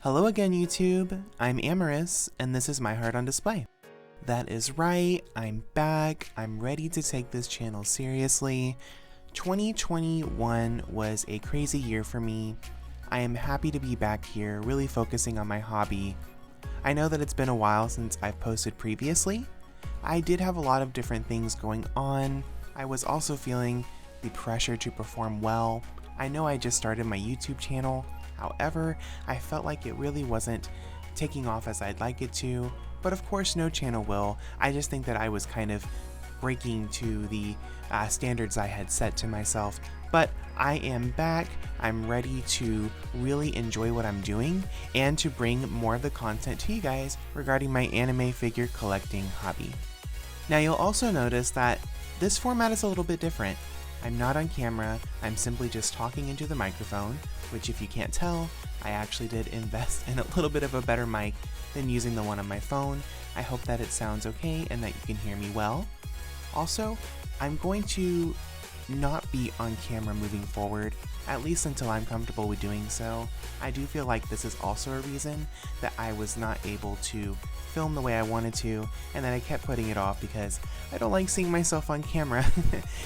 Hello again, YouTube. I'm Amorous, and this is My Heart on Display. That is right, I'm back. I'm ready to take this channel seriously. 2021 was a crazy year for me. I am happy to be back here, really focusing on my hobby. I know that it's been a while since I've posted previously. I did have a lot of different things going on. I was also feeling the pressure to perform well. I know I just started my YouTube channel. However, I felt like it really wasn't taking off as I'd like it to, but of course no channel will. I just think that I was kind of breaking to the standards I had set to myself, but I am back. I'm ready to really enjoy what I'm doing and to bring more of the content to you guys regarding my anime figure collecting hobby. Now you'll also notice that this format is a little bit different. I'm not on camera, I'm simply just talking into the microphone, which if you can't tell, I actually did invest in a little bit of a better mic than using the one on my phone. I hope that it sounds okay and that you can hear me well. Also, I'm going to not be on camera moving forward, at least until I'm comfortable with doing so. I do feel like this is also a reason that I was not able to film the way I wanted to, and that I kept putting it off because I don't like seeing myself on camera.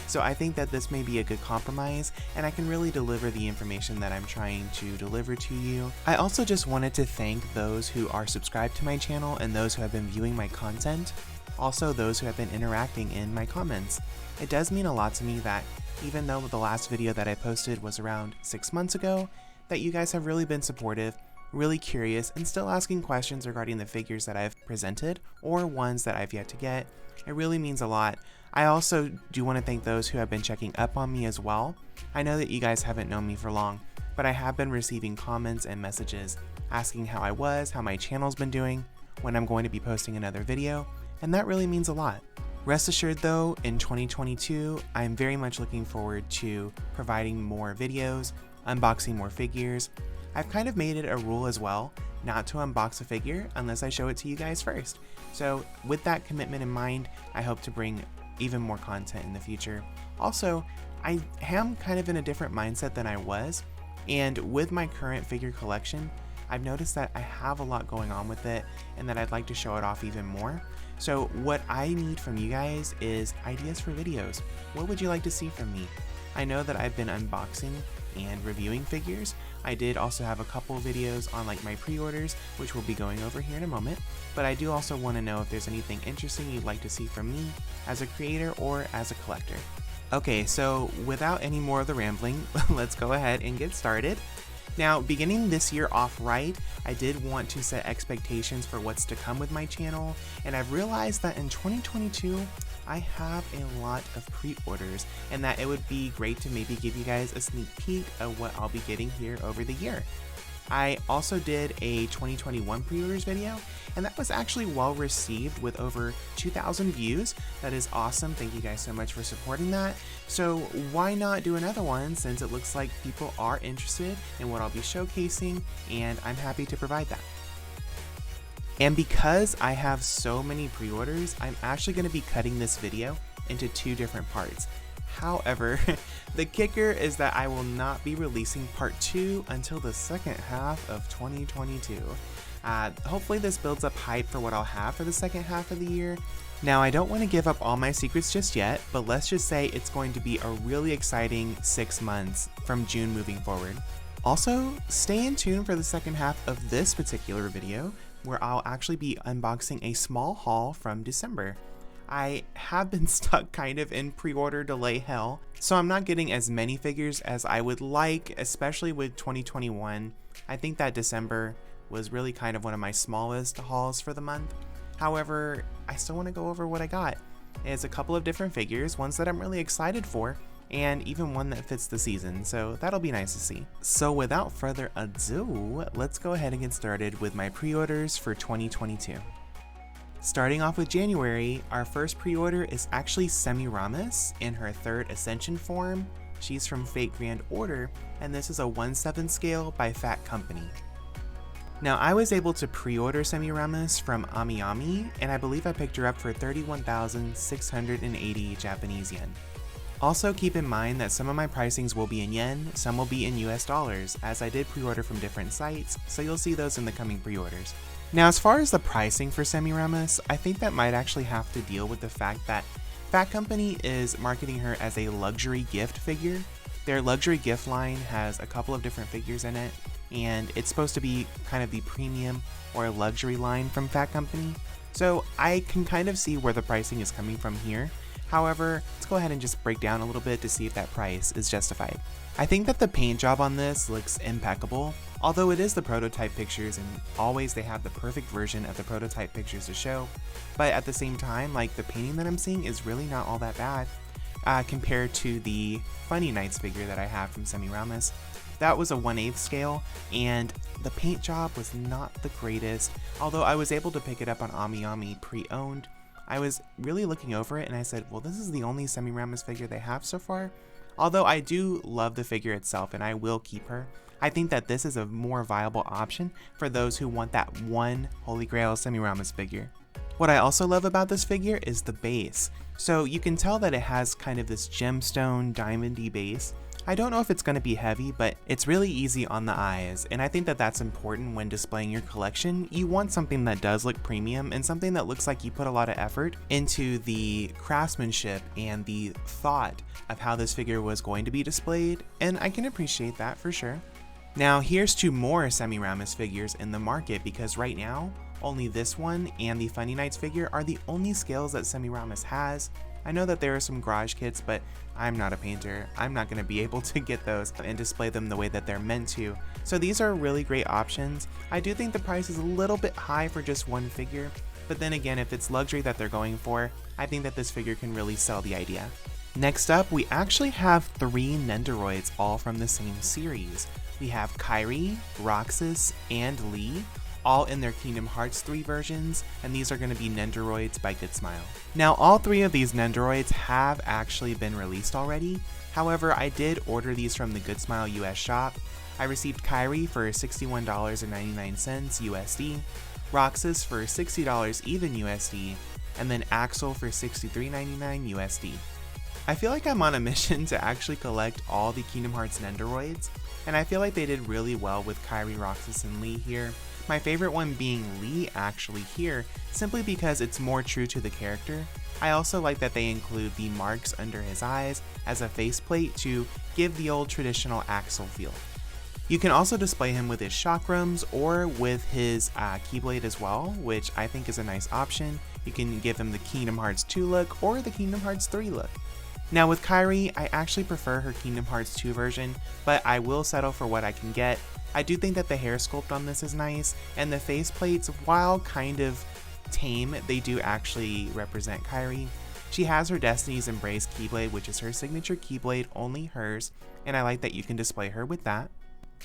So I think that this may be a good compromise, and I can really deliver the information that I'm trying to deliver to you. I also just wanted to thank those who are subscribed to my channel and those who have been viewing my content. Also those who have been interacting in my comments. It does mean a lot to me that even though the last video that I posted was around 6 months ago, that you guys have really been supportive, really curious, and still asking questions regarding the figures that I've presented or ones that I've yet to get. It really means a lot. I also do want to thank those who have been checking up on me as well. I know that you guys haven't known me for long, but I have been receiving comments and messages asking how I was, how my channel's been doing, when I'm going to be posting another video, and that really means a lot. Rest assured though, in 2022, I'm very much looking forward to providing more videos, unboxing more figures. I've kind of made it a rule as well, not to unbox a figure unless I show it to you guys first. So with that commitment in mind, I hope to bring even more content in the future. Also, I am kind of in a different mindset than I was, and with my current figure collection, I've noticed that I have a lot going on with it and that I'd like to show it off even more. So what I need from you guys is ideas for videos. What would you like to see from me? I know that I've been unboxing and reviewing figures. I did also have a couple videos on like my pre-orders, which we'll be going over here in a moment, but I do also want to know if there's anything interesting you'd like to see from me as a creator or as a collector. Okay, so without any more of the rambling, let's go ahead and get started. Now, beginning this year off right, I did want to set expectations for what's to come with my channel, and I've realized that in 2022, I have a lot of pre-orders, and that it would be great to maybe give you guys a sneak peek of what I'll be getting here over the year. I also did a 2021 pre-orders video, and that was actually well received with over 2,000 views. That is awesome. Thank you guys so much for supporting that. So why not do another one, since it looks like people are interested in what I'll be showcasing, and I'm happy to provide that. And because I have so many pre-orders, I'm actually going to be cutting this video into 2 different parts. However, the kicker is that I will not be releasing part 2 until the second half of 2022. Hopefully this builds up hype for what I'll have for the second half of the year. Now, I don't want to give up all my secrets just yet, but let's just say it's going to be a really exciting 6 months from June moving forward. Also, stay in tune for the second half of this particular video, where I'll actually be unboxing a small haul from December. I have been stuck kind of in pre-order delay hell, so I'm not getting as many figures as I would like, especially with 2021. I think that December was really kind of one of my smallest hauls for the month. However, I still want to go over what I got. It's a couple of different figures, ones that I'm really excited for, and even one that fits the season, so that'll be nice to see. So without further ado, let's go ahead and get started with my pre-orders for 2022. Starting off with January, our first pre-order is actually Semiramis in her 3rd Ascension form. She's from Fate Grand Order, and this is a 1/7 scale by Fat Company. Now, I was able to pre-order Semiramis from AmiAmi, and I believe I picked her up for 31,680 Japanese yen. Also keep in mind that some of my pricings will be in yen, some will be in US dollars, as I did pre-order from different sites, so you'll see those in the coming pre-orders. Now as far as the pricing for Semiramis, I think that might actually have to deal with the fact that Fat Company is marketing her as a luxury gift figure. Their luxury gift line has a couple of different figures in it, and it's supposed to be kind of the premium or luxury line from Fat Company. So I can kind of see where the pricing is coming from here. However, let's go ahead and just break down a little bit to see if that price is justified. I think that the paint job on this looks impeccable, although it is the prototype pictures and always they have the perfect version of the prototype pictures to show, but at the same time, like, the painting that I'm seeing is really not all that bad compared to the Funny Knights figure that I have from Semiramis. That was a 1/8 scale, and the paint job was not the greatest, although I was able to pick it up on AmiAmi pre-owned. I was really looking over it and I said, well, this is the only Semiramis figure they have so far. Although I do love the figure itself and I will keep her, I think that this is a more viable option for those who want that one Holy Grail Semiramis figure. What I also love about this figure is the base. So you can tell that it has kind of this gemstone diamondy base. I don't know if it's going to be heavy, but it's really easy on the eyes, and I think that that's important when displaying your collection. You want something that does look premium and something that looks like you put a lot of effort into the craftsmanship and the thought of how this figure was going to be displayed, and I can appreciate that for sure. Now here's 2 more Semiramis figures in the market, because right now only this one and the Funny Knights figure are the only scales that Semiramis has. I know that there are some garage kits, but I'm not a painter. I'm not going to be able to get those and display them the way that they're meant to. So these are really great options. I do think the price is a little bit high for just one figure, but then again, if it's luxury that they're going for, I think that this figure can really sell the idea. Next up, we actually have 3 Nendoroids, all from the same series. We have Kairi, Roxas, and Lee, all in their Kingdom Hearts 3 versions, and these are going to be Nendoroids by Good Smile. Now all 3 of these Nendoroids have actually been released already. However, I did order these from the Good Smile US shop. I received Kairi for $61.99 USD, Roxas for $60 even USD, and then Axel for $63.99 USD. I feel like I'm on a mission to actually collect all the Kingdom Hearts Nendoroids, and I feel like they did really well with Kairi, Roxas, and Lee here. My favorite one being Lee actually here, simply because it's more true to the character. I also like that they include the marks under his eyes as a faceplate to give the old traditional Axel feel. You can also display him with his chakrams or with his Keyblade as well, which I think is a nice option. You can give him the Kingdom Hearts 2 look or the Kingdom Hearts 3 look. Now with Kairi, I actually prefer her Kingdom Hearts 2 version, but I will settle for what I can get. I do think that the hair sculpt on this is nice, and the faceplates, while kind of tame, they do actually represent Kairi. She has her Destiny's Embrace Keyblade, which is her signature Keyblade, only hers, and I like that you can display her with that.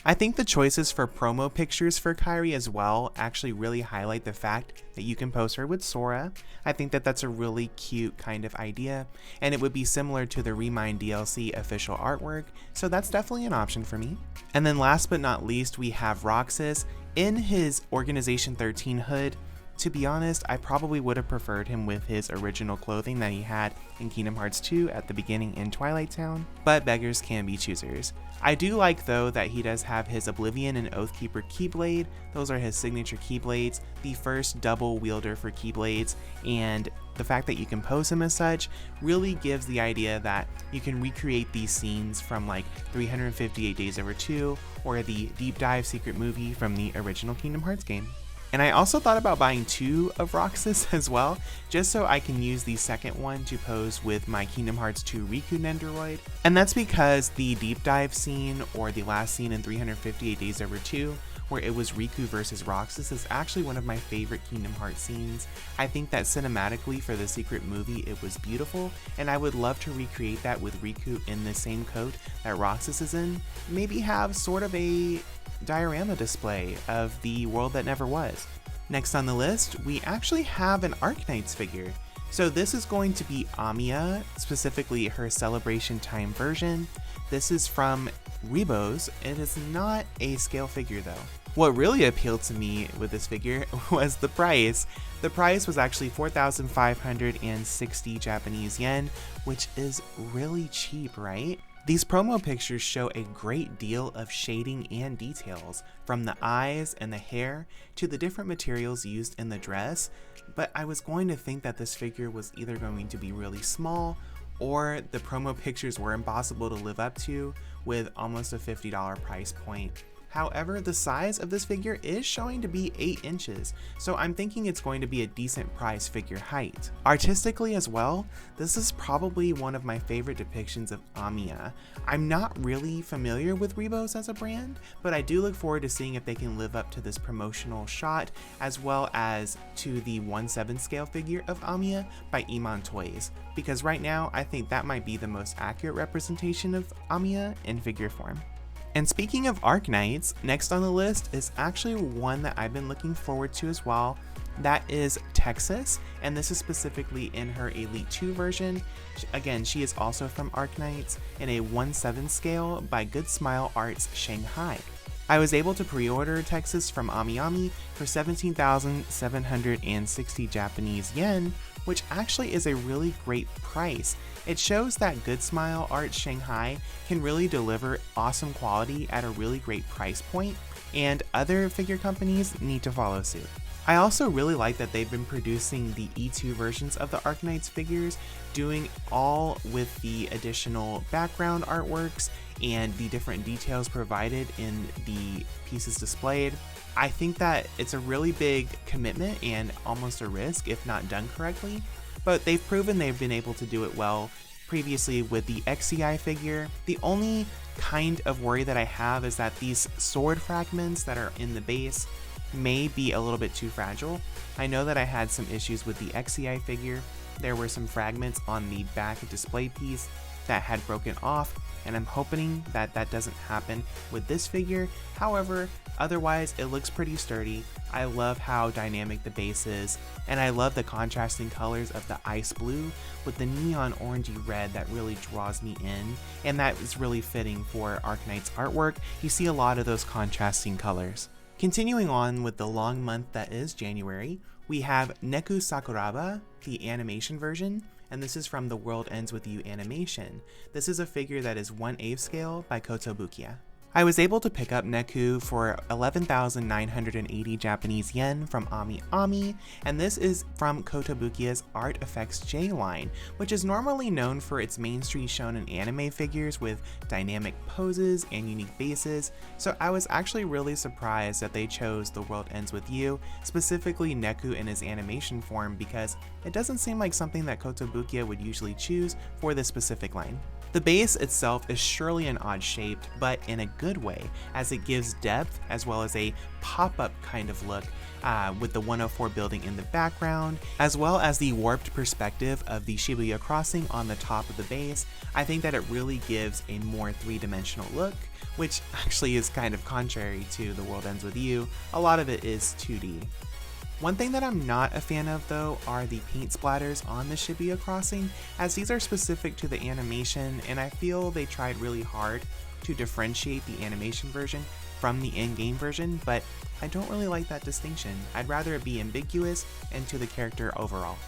I think the choices for promo pictures for Kairi as well actually really highlight the fact that you can pose her with Sora. I think that that's a really cute kind of idea, and it would be similar to the Remind DLC official artwork, so that's definitely an option for me. And then last but not least, we have Roxas in his Organization 13 hood. To be honest, I probably would have preferred him with his original clothing that he had in Kingdom Hearts 2 at the beginning in Twilight Town, but beggars can be choosers. I do like though that he does have his Oblivion and Oathkeeper Keyblade. Those are his signature Keyblades, the first double wielder for Keyblades, and the fact that you can pose him as such really gives the idea that you can recreate these scenes from like 358 Days Over 2 or the Deep Dive Secret Movie from the original Kingdom Hearts game. And I also thought about buying 2 of Roxas as well, just so I can use the second one to pose with my Kingdom Hearts 2 Riku Nendoroid. And that's because the deep dive scene, or the last scene in 358 Days Over 2, where it was Riku versus Roxas, is actually one of my favorite Kingdom Hearts scenes. I think that cinematically for the secret movie it was beautiful, and I would love to recreate that with Riku in the same coat that Roxas is in. Maybe have sort of a diorama display of the world that never was. Next on the list, we actually have an Arknights figure. So this is going to be Amiya, specifically her Celebration Time version. This is from Rebos. It is not a scale figure though. What really appealed to me with this figure was the price. The price was actually 4,560 Japanese yen, which is really cheap, right? These promo pictures show a great deal of shading and details, from the eyes and the hair to the different materials used in the dress, but I was going to think that this figure was either going to be really small or the promo pictures were impossible to live up to with almost a $50 price point. However, the size of this figure is showing to be 8 inches, so I'm thinking it's going to be a decent price figure height. Artistically as well, this is probably one of my favorite depictions of Amiya. I'm not really familiar with Rebos as a brand, but I do look forward to seeing if they can live up to this promotional shot, as well as to the 1/7 scale figure of Amiya by Iman Toys, because right now I think that might be the most accurate representation of Amiya in figure form. And speaking of Arknights, next on the list is actually one that I've been looking forward to as well. That is Texas, and this is specifically in her Elite 2 version. Again, she is also from Arknights in a 1/7 scale by Good Smile Arts Shanghai. I was able to pre-order Texas from AmiAmi for 17,760 Japanese yen, which actually is a really great price. It shows that Good Smile Art Shanghai can really deliver awesome quality at a really great price point, and other figure companies need to follow suit. I also really like that they've been producing the E2 versions of the Arknights figures, doing all with the additional background artworks and the different details provided in the pieces displayed. I think that it's a really big commitment and almost a risk if not done correctly, but they've proven they've been able to do it well previously with the XCI figure. The only kind of worry that I have is that these sword fragments that are in the base may be a little bit too fragile. I know that I had some issues with the XCI figure. There were some fragments on the back display piece that had broken off, and I'm hoping that that doesn't happen with this figure. However, otherwise it looks pretty sturdy. I love how dynamic the base is, and I love the contrasting colors of the ice blue with the neon orangey red that really draws me in, and that is really fitting for Arknights artwork. You see a lot of those contrasting colors. Continuing on with the long month that is January, we have Neku Sakuraba, the animation version, and this is from the World Ends With You animation. This is a figure that is 1/8 scale by Kotobukiya. I was able to pick up Neku for 11,980 Japanese yen from AmiAmi, and this is from Kotobukiya's Art Effects J line, which is normally known for its mainstream shonen anime figures with dynamic poses and unique bases, so I was actually really surprised that they chose The World Ends With You, specifically Neku in his animation form, because it doesn't seem like something that Kotobukiya would usually choose for this specific line. The base itself is surely an odd shaped, but in a good way, as it gives depth as well as a pop-up kind of look with the 104 building in the background, as well as the warped perspective of the Shibuya crossing on the top of the base. I think that it really gives a more three-dimensional look, which actually is kind of contrary to The World Ends With You. A lot of it is 2D. One thing that I'm not a fan of though are the paint splatters on the Shibuya crossing, as these are specific to the animation, and I feel they tried really hard to differentiate the animation version from the in-game version, but I don't really like that distinction. I'd rather it be ambiguous and to the character overall.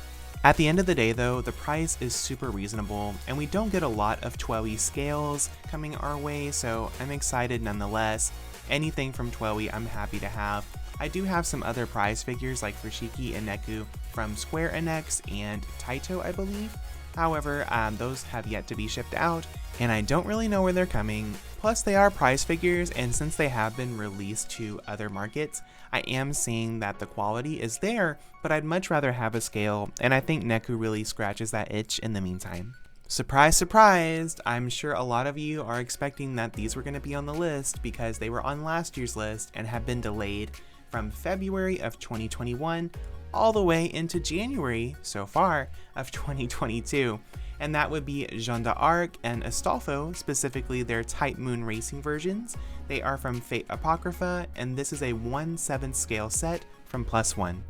At the end of the day though, the price is super reasonable, and we don't get a lot of Twelve scales coming our way, so I'm excited nonetheless. Anything from Twelve I'm happy to have. I do have some other prize figures like Fushigi and Neku from Square Enix and Taito, I believe. However, those have yet to be shipped out, and I don't really know where they're coming. Plus, they are prize figures, and since they have been released to other markets, I am seeing that the quality is there, but I'd much rather have a scale, and I think Neku really scratches that itch in the meantime. Surprise, surprise! I'm sure a lot of you are expecting that these were going to be on the list because they were on last year's list and have been delayed from February of 2021 all the way into January so far of 2022, and that would be Jeanne d'Arc and Astolfo, specifically their Type Moon Racing versions. They are from Fate Apocrypha, and this is a 1/7 scale set from +1.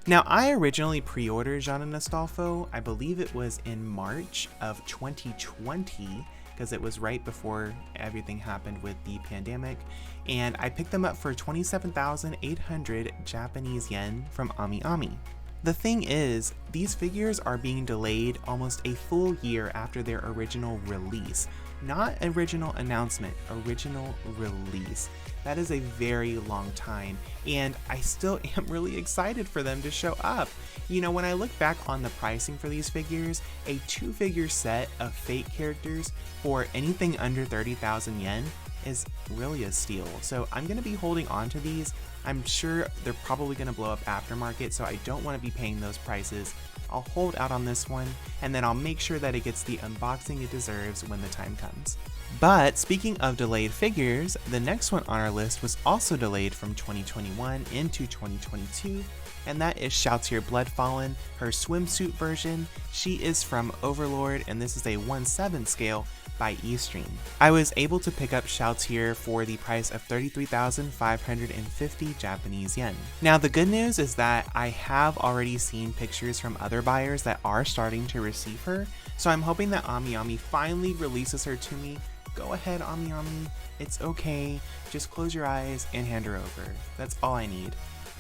Now, I originally pre-ordered Jeanne and Astolfo, I believe it was in March of 2020, because it was right before everything happened with the pandemic, and I picked them up for 27,800 Japanese yen from AmiAmi. The thing is, these figures are being delayed almost a full year after their original release. Not original announcement, original release. That is a very long time, and I still am really excited for them to show up. You know, when I look back on the pricing for these figures, a 2-figure set of Fate characters for anything under 30,000 yen is really a steal. So I'm going to be holding on to these. I'm sure they're probably going to blow up aftermarket, so I don't want to be paying those prices. I'll hold out on this one, and then I'll make sure that it gets the unboxing it deserves when the time comes. But speaking of delayed figures, the next one on our list was also delayed from 2021 into 2022, and that is Shoutier Bloodfallen, her swimsuit version. She is from Overlord, and this is a 1/7 scale by Eastream. I was able to pick up Shoutier for the price of 33,550 Japanese yen. Now the good news is that I have already seen pictures from other buyers that are starting to receive her, so I'm hoping that AmiAmi finally releases her to me. Go ahead, AmiAmi, it's okay, just close your eyes and hand her over. That's all I need.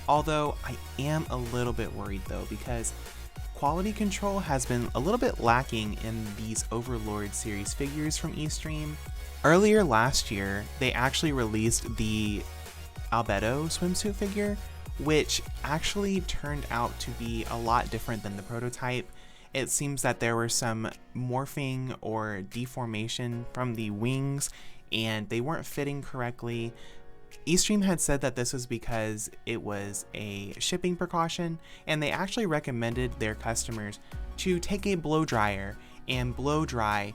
Although I am a little bit worried though, because quality control has been a little bit lacking in these Overlord series figures from Eastream. Earlier last year, they actually released the Albedo swimsuit figure, which actually turned out to be a lot different than the prototype. It seems that there were some morphing or deformation from the wings, and they weren't fitting correctly. Eastream had said that this was because it was a shipping precaution, and they actually recommended their customers to take a blow dryer and blow dry,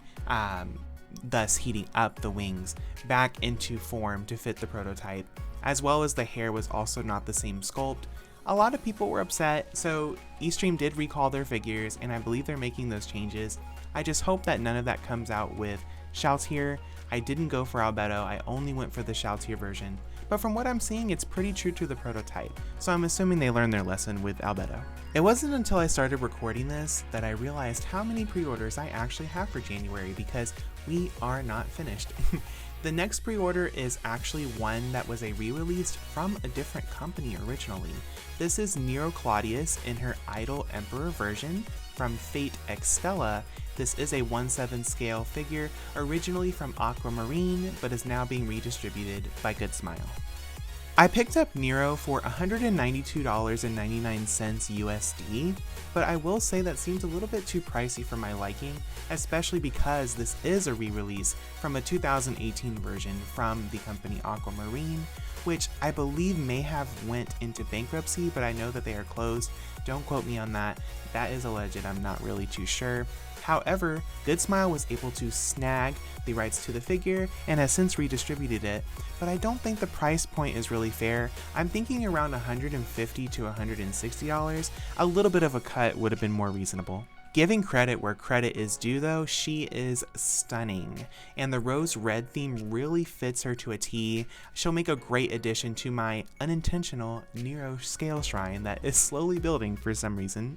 thus heating up the wings back into form to fit the prototype, as well as the hair was also not the same sculpt. A lot of people were upset, so Eastream did recall their figures, and I believe they're making those changes. I just hope that none of that comes out with Shoutier. I didn't go for Albedo, I only went for the Shoutier version. But from what I'm seeing, it's pretty true to the prototype, so I'm assuming they learned their lesson with Albedo. It wasn't until I started recording this that I realized how many pre-orders I actually have for January, because we are not finished. The next pre-order is actually one that was a re-release from a different company originally. This is Nero Claudius in her Idol Emperor version from Fate Extella. This is a 1/7 scale figure, originally from Aqua Marine, but is now being redistributed by Good Smile. I picked up Nero for $192.99 USD, but I will say that seems a little bit too pricey for my liking, especially because this is a re-release from a 2018 version from the company Aqua Marine, which I believe may have went into bankruptcy, but I know that they are closed. Don't quote me on that. That is alleged, I'm not really too sure. However, Good Smile was able to snag the rights to the figure and has since redistributed it, but I don't think the price point is really fair. I'm thinking around $150 to $160. A little bit of a cut would have been more reasonable. Giving credit where credit is due though, she is stunning, and the rose red theme really fits her to a T. She'll make a great addition to my unintentional Nero scale shrine that is slowly building for some reason.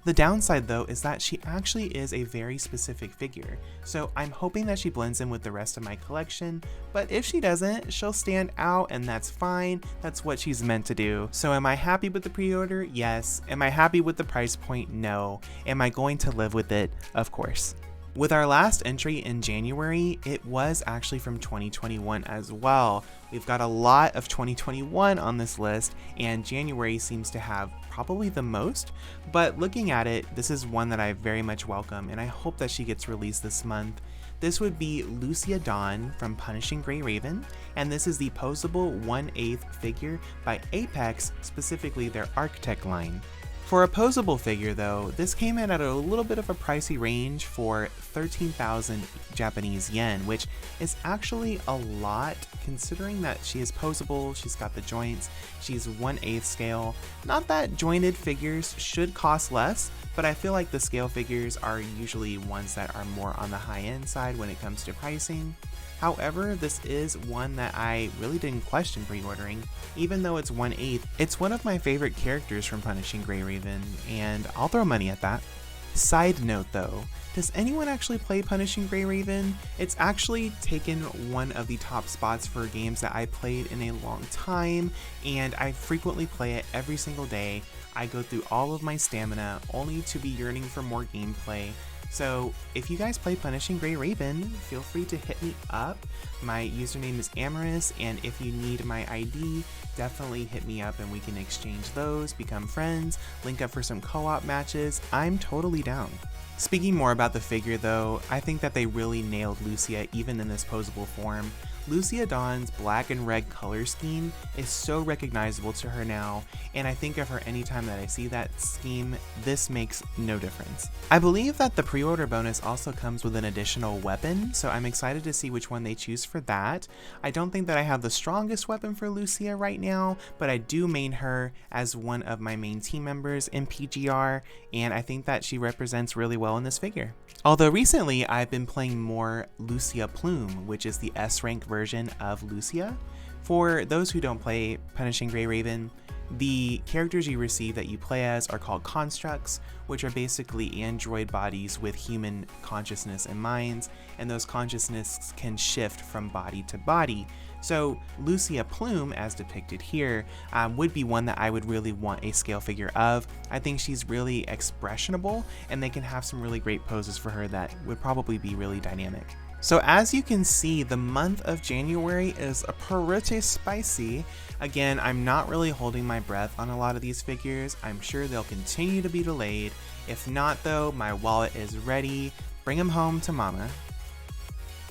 The downside though is that she actually is a very specific figure, so I'm hoping that she blends in with the rest of my collection, but if she doesn't, she'll stand out and that's fine, that's what she's meant to do. So am I happy with the pre-order? Yes. Am I happy with the price point? No. Am I going to live with it? Of course. With our last entry in January, it was actually from 2021 as well. We've got a lot of 2021 on this list, and January seems to have probably the most, but looking at it, this is one that I very much welcome, and I hope that she gets released this month. This would be Lucia Dawn from Punishing Gray Raven, and this is the posable 1/8 figure by Apex, specifically their Architect line. For a posable figure though, this came in at a little bit of a pricey range for 13,000 Japanese yen, which is actually a lot considering that she is posable, she's got the joints, she's 1/8 scale. Not that jointed figures should cost less, but I feel like the scale figures are usually ones that are more on the high end side when it comes to pricing. However, this is one that I really didn't question pre-ordering. Even though it's 1/8, it's one of my favorite characters from Punishing Gray Raven, and I'll throw money at that. Side note though, does anyone actually play Punishing Gray Raven? It's actually taken one of the top spots for games that I played in a long time, and I frequently play it every single day. I go through all of my stamina only to be yearning for more gameplay. So if you guys play Punishing Gray Raven, feel free to hit me up. My username is Amorous, and if you need my ID, definitely hit me up and we can exchange those, become friends, link up for some co-op matches. I'm totally down. Speaking more about the figure though, I think that they really nailed Lucia even in this posable form. Lucia Dawn's black and red color scheme is so recognizable to her now, and I think of her anytime that I see that scheme. This makes no difference. I believe that the pre-order bonus also comes with an additional weapon, so I'm excited to see which one they choose for that. I don't think that I have the strongest weapon for Lucia right now, but I do main her as one of my main team members in PGR, and I think that she represents really well in this figure. Although recently I've been playing more Lucia Plume, which is the S rank version of Lucia. For those who don't play Punishing Gray Raven, the characters you receive that you play as are called constructs, which are basically android bodies with human consciousness and minds, and those consciousnesses can shift from body to body. So Lucia Plume, as depicted here, would be one that I would really want a scale figure of. I think she's really expressionable, and they can have some really great poses for her that would probably be really dynamic. So as you can see, the month of January is pretty spicy. Again, I'm not really holding my breath on a lot of these figures. I'm sure they'll continue to be delayed. If not though, my wallet is ready. Bring them home to mama.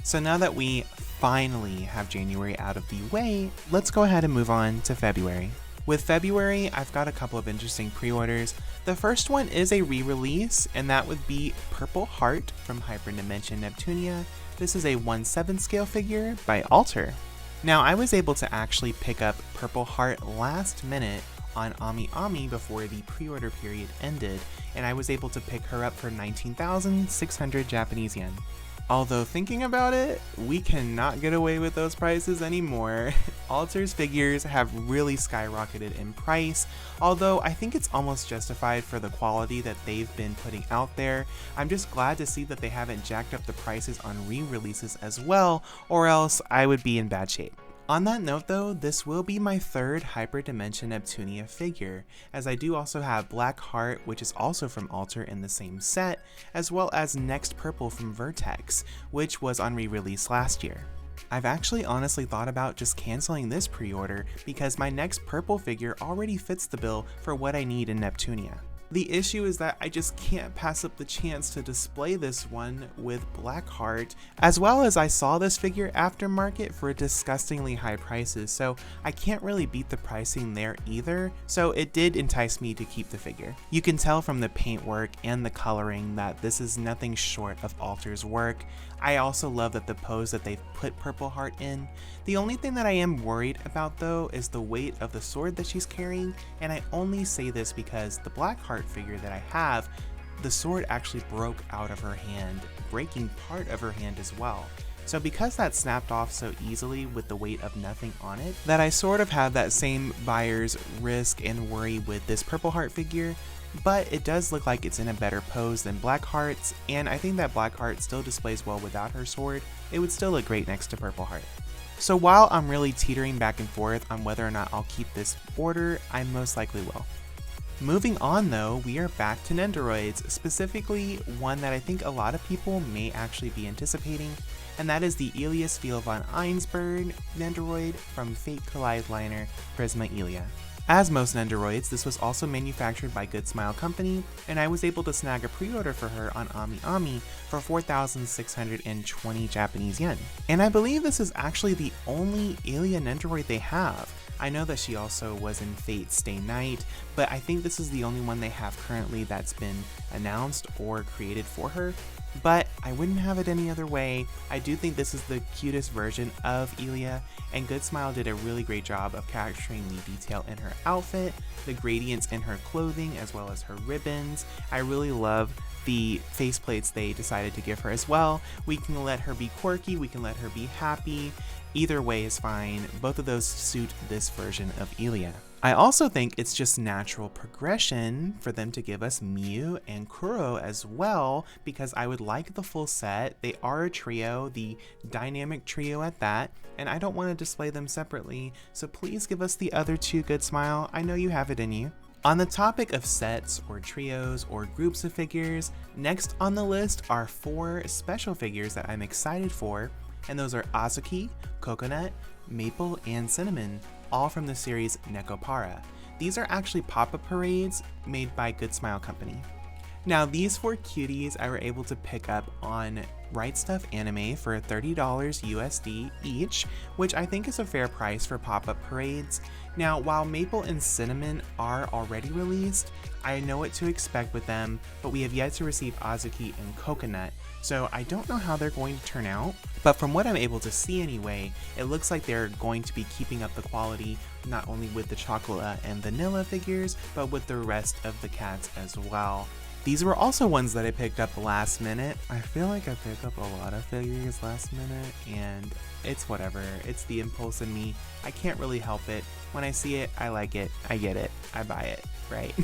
So now that we finally have January out of the way, let's go ahead and move on to February. With February, I've got a couple of interesting pre-orders. The first one is a re-release, and that would be Purple Heart from Hyperdimension Neptunia. This is a 1/7 scale figure by Alter. Now, I was able to actually pick up Purple Heart last minute on Ami before the pre-order period ended, and I was able to pick her up for 19,600 Japanese yen. Although thinking about it, we cannot get away with those prices anymore. Alter's figures have really skyrocketed in price, although I think it's almost justified for the quality that they've been putting out there. I'm just glad to see that they haven't jacked up the prices on re-releases as well, or else I would be in bad shape. On that note though, this will be my third Hyperdimension Neptunia figure, as I do also have Black Heart, which is also from Alter in the same set, as well as Next Purple from Vertex, which was on re-release last year. I've actually honestly thought about just canceling this pre-order because my Next Purple figure already fits the bill for what I need in Neptunia. The issue is that I just can't pass up the chance to display this one with Blackheart, as well as I saw this figure aftermarket for disgustingly high prices, so I can't really beat the pricing there either, so it did entice me to keep the figure. You can tell from the paintwork and the coloring that this is nothing short of Alter's work. I also love that the pose that they've put Purple Heart in. The only thing that I am worried about though is the weight of the sword that she's carrying, and I only say this because the Blackheart figure that I have, the sword actually broke out of her hand, breaking part of her hand as well. So because that snapped off so easily with the weight of nothing on it, that I sort of have that same buyer's risk and worry with this Purple Heart figure, but it does look like it's in a better pose than Blackheart's, and I think that Blackheart still displays well without her sword. It would still look great next to Purple Heart. So while I'm really teetering back and forth on whether or not I'll keep this order, I most likely will. Moving on though, we are back to Nendoroids, specifically one that I think a lot of people may actually be anticipating, and that is the Elias Fiel von Einsberg Nendoroid from Fate Kaleid liner Prisma Elia. As most Nendoroids, this was also manufactured by Good Smile Company, and I was able to snag a pre-order for her on Ami for 4,620 Japanese yen. And I believe this is actually the only Elia Nendoroid they have. I know that she also was in Fate Stay Night, but I think this is the only one they have currently that's been announced or created for her. But I wouldn't have it any other way. I do think this is the cutest version of Elia, and Good Smile did a really great job of capturing the detail in her outfit, the gradients in her clothing, as well as her ribbons. I really love the faceplates they decided to give her as well. We can let her be quirky, we can let her be happy. Either way is fine. Both of those suit this version of Elia. I also think it's just natural progression for them to give us Miu and Kuro as well, because I would like the full set. They are a trio, the dynamic trio at that, and I don't want to display them separately, so please give us the other two, Good Smile. I know you have it in you. On the topic of sets or trios or groups of figures, next on the list are 4 special figures that I'm excited for, and those are Azuki, Coconut, Maple, and Cinnamon, all from the series Nekopara. These are actually pop-up parades made by Good Smile Company. Now these 4 cuties I were able to pick up on Right Stuff Anime for $30 USD each, which I think is a fair price for pop-up parades. Now while Maple and Cinnamon are already released, I know what to expect with them, but we have yet to receive Azuki and Coconut, so I don't know how they're going to turn out, but from what I'm able to see anyway, it looks like they're going to be keeping up the quality not only with the chocolate and vanilla figures, but with the rest of the cats as well. These were also ones that I picked up last minute. I feel like I pick up a lot of figures last minute, and it's whatever. It's the impulse in me. I can't really help it. When I see it, I like it, I get it, I buy it, right?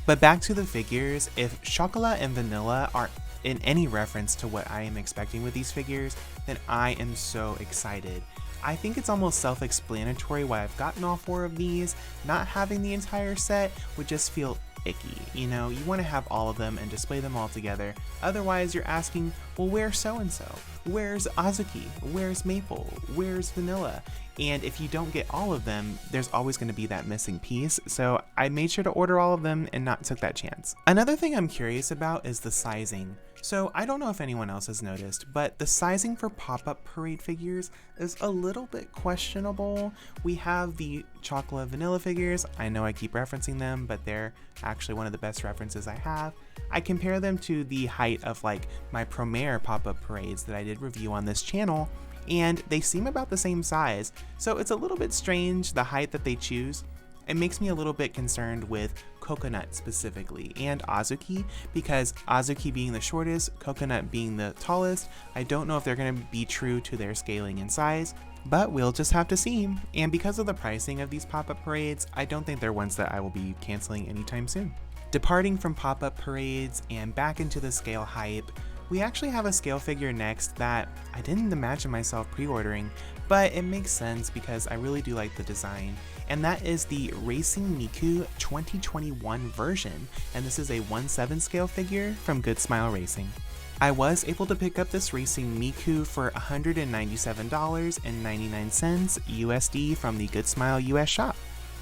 But back to the figures, if chocolate and vanilla are in any reference to what I am expecting with these figures, then I am so excited. I think it's almost self-explanatory why I've gotten all 4 of these. Not having the entire set would just feel icky, you know? You want to have all of them and display them all together. Otherwise you're asking, well, where's so-and-so? Where's Azuki? Where's Maple? Where's Vanilla? And if you don't get all of them, there's always going to be that missing piece, so I made sure to order all of them and not took that chance. Another thing I'm curious about is the sizing. So I don't know if anyone else has noticed, but the sizing for pop-up parade figures is a little bit questionable. We have the chocolate vanilla figures. I know I keep referencing them, but they're actually one of the best references I have. I compare them to the height of like my Promare pop-up parades that I did review on this channel, and they seem about the same size. So it's a little bit strange the height that they choose. It makes me a little bit concerned with Coconut specifically and Azuki, because Azuki being the shortest, Coconut being the tallest, I don't know if they're going to be true to their scaling and size, but we'll just have to see. And because of the pricing of these pop-up parades, I don't think they're ones that I will be canceling anytime soon. Departing from pop-up parades and back into the scale hype, we actually have a scale figure next that I didn't imagine myself pre-ordering, but it makes sense because I really do like the design, and that is the Racing Miku 2021 version, and this is a 1/7 scale figure from Good Smile Racing. I was able to pick up this Racing Miku for $197.99 USD from the Good Smile US shop.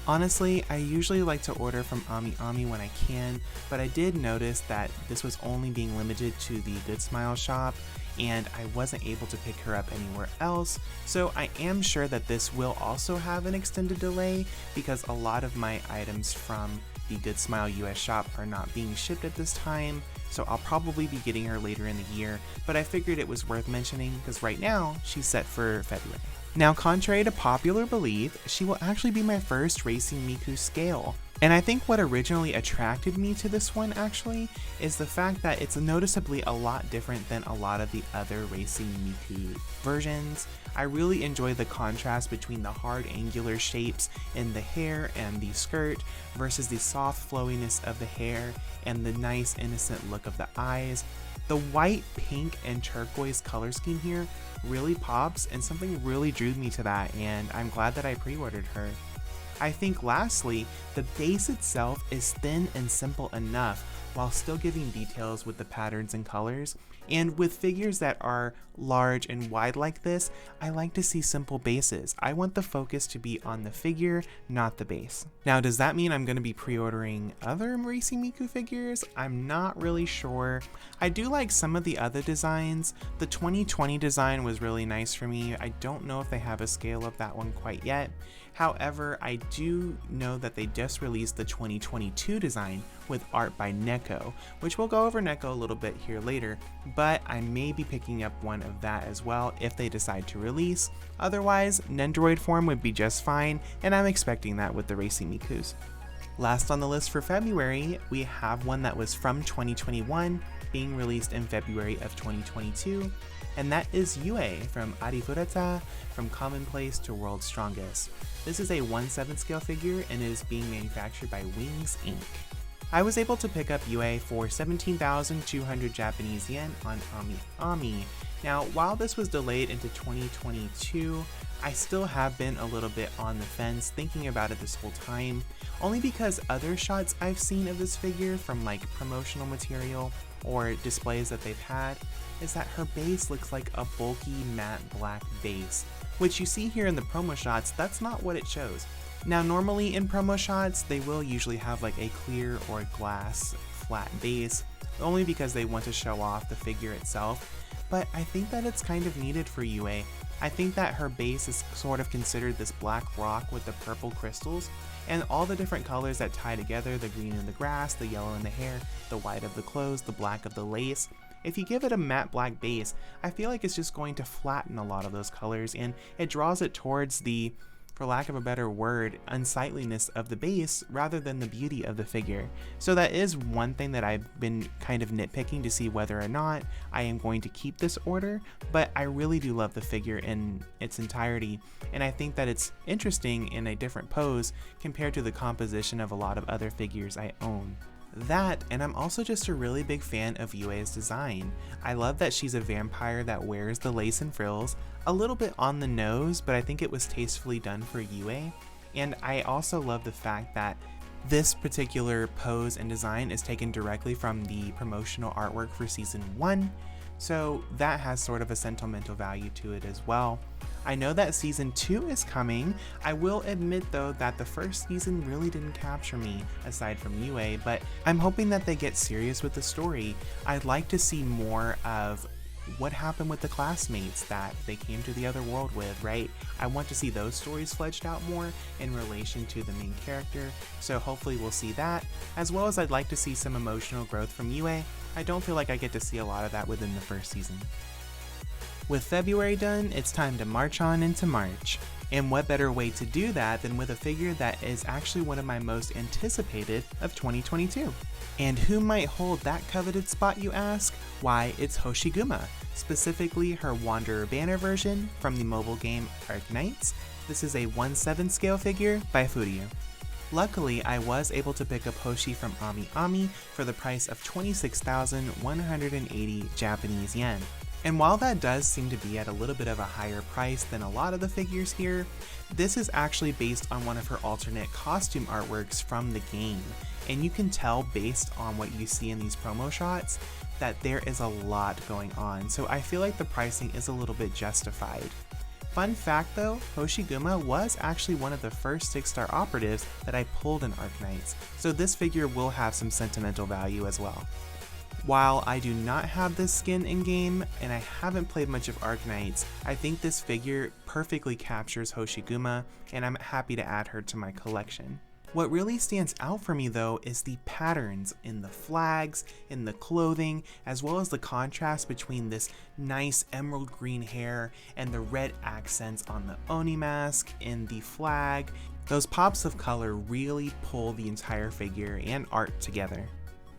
Honestly, I usually like to order from Ami when I can, but I did notice that this was only being limited to the Good Smile shop, and I wasn't able to pick her up anywhere else, so I am sure that this will also have an extended delay because a lot of my items from the Good Smile US shop are not being shipped at this time, so I'll probably be getting her later in the year, but I figured it was worth mentioning because right now she's set for February. Now, contrary to popular belief, she will actually be my first Racing Miku scale. And I think what originally attracted me to this one actually is the fact that it's noticeably a lot different than a lot of the other Racing Miku versions. I really enjoy the contrast between the hard angular shapes in the hair and the skirt versus the soft flowiness of the hair and the nice innocent look of the eyes. The white, pink, and turquoise color scheme here really pops, and something really drew me to that, and I'm glad that I pre-ordered her. I think lastly, the base itself is thin and simple enough while still giving details with the patterns and colors, and with figures that are large and wide like this, I like to see simple bases. I want the focus to be on the figure, not the base. Now, does that mean I'm going to be pre-ordering other Racing Miku figures? I'm not really sure. I do like some of the other designs. The 2020 design was really nice for me. I don't know if they have a scale of that one quite yet. However, I do know that they just released the 2022 design with art by Neko, which we'll go over Neko a little bit here later, but I may be picking up one of that as well if they decide to release. Otherwise, Nendoroid form would be just fine, and I'm expecting that with the Racing Mikus. Last on the list for February, we have one that was from 2021, being released in February of 2022, and that is Yue from Arifureta, from Commonplace to World's Strongest. This is a 1/7 scale figure and is being manufactured by Wings Inc. I was able to pick up Yue for 17,200 Japanese yen on Ami. Now, while this was delayed into 2022, I still have been a little bit on the fence thinking about it this whole time, only because other shots I've seen of this figure from like promotional material or displays that they've had is that her base looks like a bulky matte black base, which you see here in the promo shots. That's not what it shows. Now normally in promo shots they will usually have like a clear or glass flat base, only because they want to show off the figure itself, but I think that it's kind of needed for Yue. I think that her base is sort of considered this black rock with the purple crystals, and all the different colors that tie together, the green in the grass, the yellow in the hair, the white of the clothes, the black of the lace. If you give it a matte black base, I feel like it's just going to flatten a lot of those colors, and it draws it towards the, for lack of a better word, unsightliness of the base rather than the beauty of the figure. So that is one thing that I've been kind of nitpicking to see whether or not I am going to keep this order, but I really do love the figure in its entirety, and I think that it's interesting in a different pose compared to the composition of a lot of other figures I own. That, and I'm also just a really big fan of Yue's design. I love that she's a vampire that wears the lace and frills, a little bit on the nose, but I think it was tastefully done for Yue. And I also love the fact that this particular pose and design is taken directly from the promotional artwork for season 1, so that has sort of a sentimental value to it as well. I know that season 2 is coming. I will admit though that the first season really didn't capture me aside from Yue, but I'm hoping that they get serious with the story. I'd like to see more of what happened with the classmates that they came to the other world with, right? I want to see those stories fleshed out more in relation to the main character, so hopefully we'll see that, as well as I'd like to see some emotional growth from Yue. I don't feel like I get to see a lot of that within the first season. With February done, it's time to march on into March. And what better way to do that than with a figure that is actually one of my most anticipated of 2022. And who might hold that coveted spot, you ask? Why, it's Hoshiguma, specifically her Wanderer banner version from the mobile game Arknights. This is a 1/7 scale figure by Furyu. Luckily, I was able to pick up Hoshi from Ami for the price of 26,180 Japanese yen. And while that does seem to be at a little bit of a higher price than a lot of the figures here, this is actually based on one of her alternate costume artworks from the game. And you can tell based on what you see in these promo shots that there is a lot going on, so I feel like the pricing is a little bit justified. Fun fact though, Hoshiguma was actually one of the first 6-star operatives that I pulled in Arknights, so this figure will have some sentimental value as well. While I do not have this skin in game, and I haven't played much of Arknights, I think this figure perfectly captures Hoshiguma, and I'm happy to add her to my collection. What really stands out for me though is the patterns in the flags, in the clothing, as well as the contrast between this nice emerald green hair and the red accents on the Oni mask and the flag. Those pops of color really pull the entire figure and art together.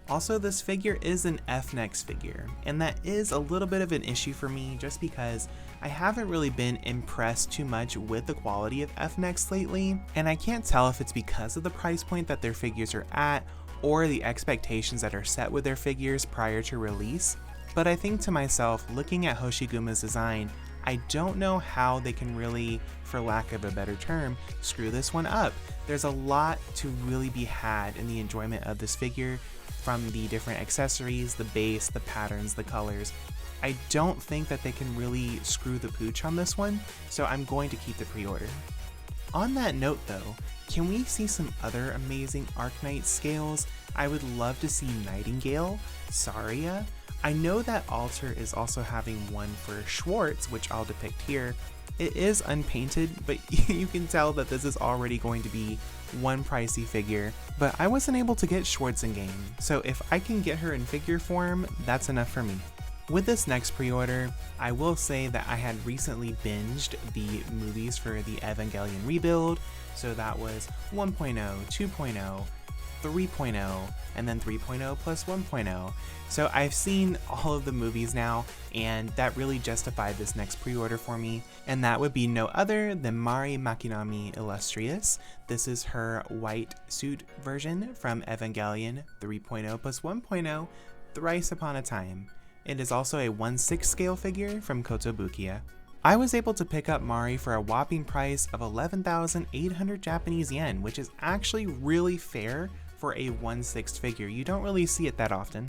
Also, this figure is an F-Nex figure, and that is a little bit of an issue for me just because I haven't really been impressed too much with the quality of F-Nex lately, and I can't tell if it's because of the price point that their figures are at or the expectations that are set with their figures prior to release, but I think to myself, looking at Hoshiguma's design, I don't know how they can really, for lack of a better term, screw this one up. There's a lot to really be had in the enjoyment of this figure, from the different accessories, the base, the patterns, the colors. I don't think that they can really screw the pooch on this one, so I'm going to keep the pre-order. On that note though, can we see some other amazing Arknight scales? I would love to see Nightingale, Saria. I know that Alter is also having one for Schwartz, which I'll depict here. It is unpainted, but you can tell that this is already going to be one pricey figure, but I wasn't able to get Schwartz in game, so if I can get her in figure form, that's enough for me. With this next pre-order, I will say that I had recently binged the movies for the Evangelion rebuild, so that was 1.0, 2.0, 3.0, and then 3.0 plus 1.0. So I've seen all of the movies now, and that really justified this next pre-order for me, and that would be no other than Mari Makinami Illustrious. This is her white suit version from Evangelion 3.0 plus 1.0, Thrice Upon a Time. It is also a 1/6 scale figure from Kotobukiya. I was able to pick up Mari for a whopping price of 11,800 Japanese yen, which is actually really fair for a 1/6 figure. You don't really see it that often.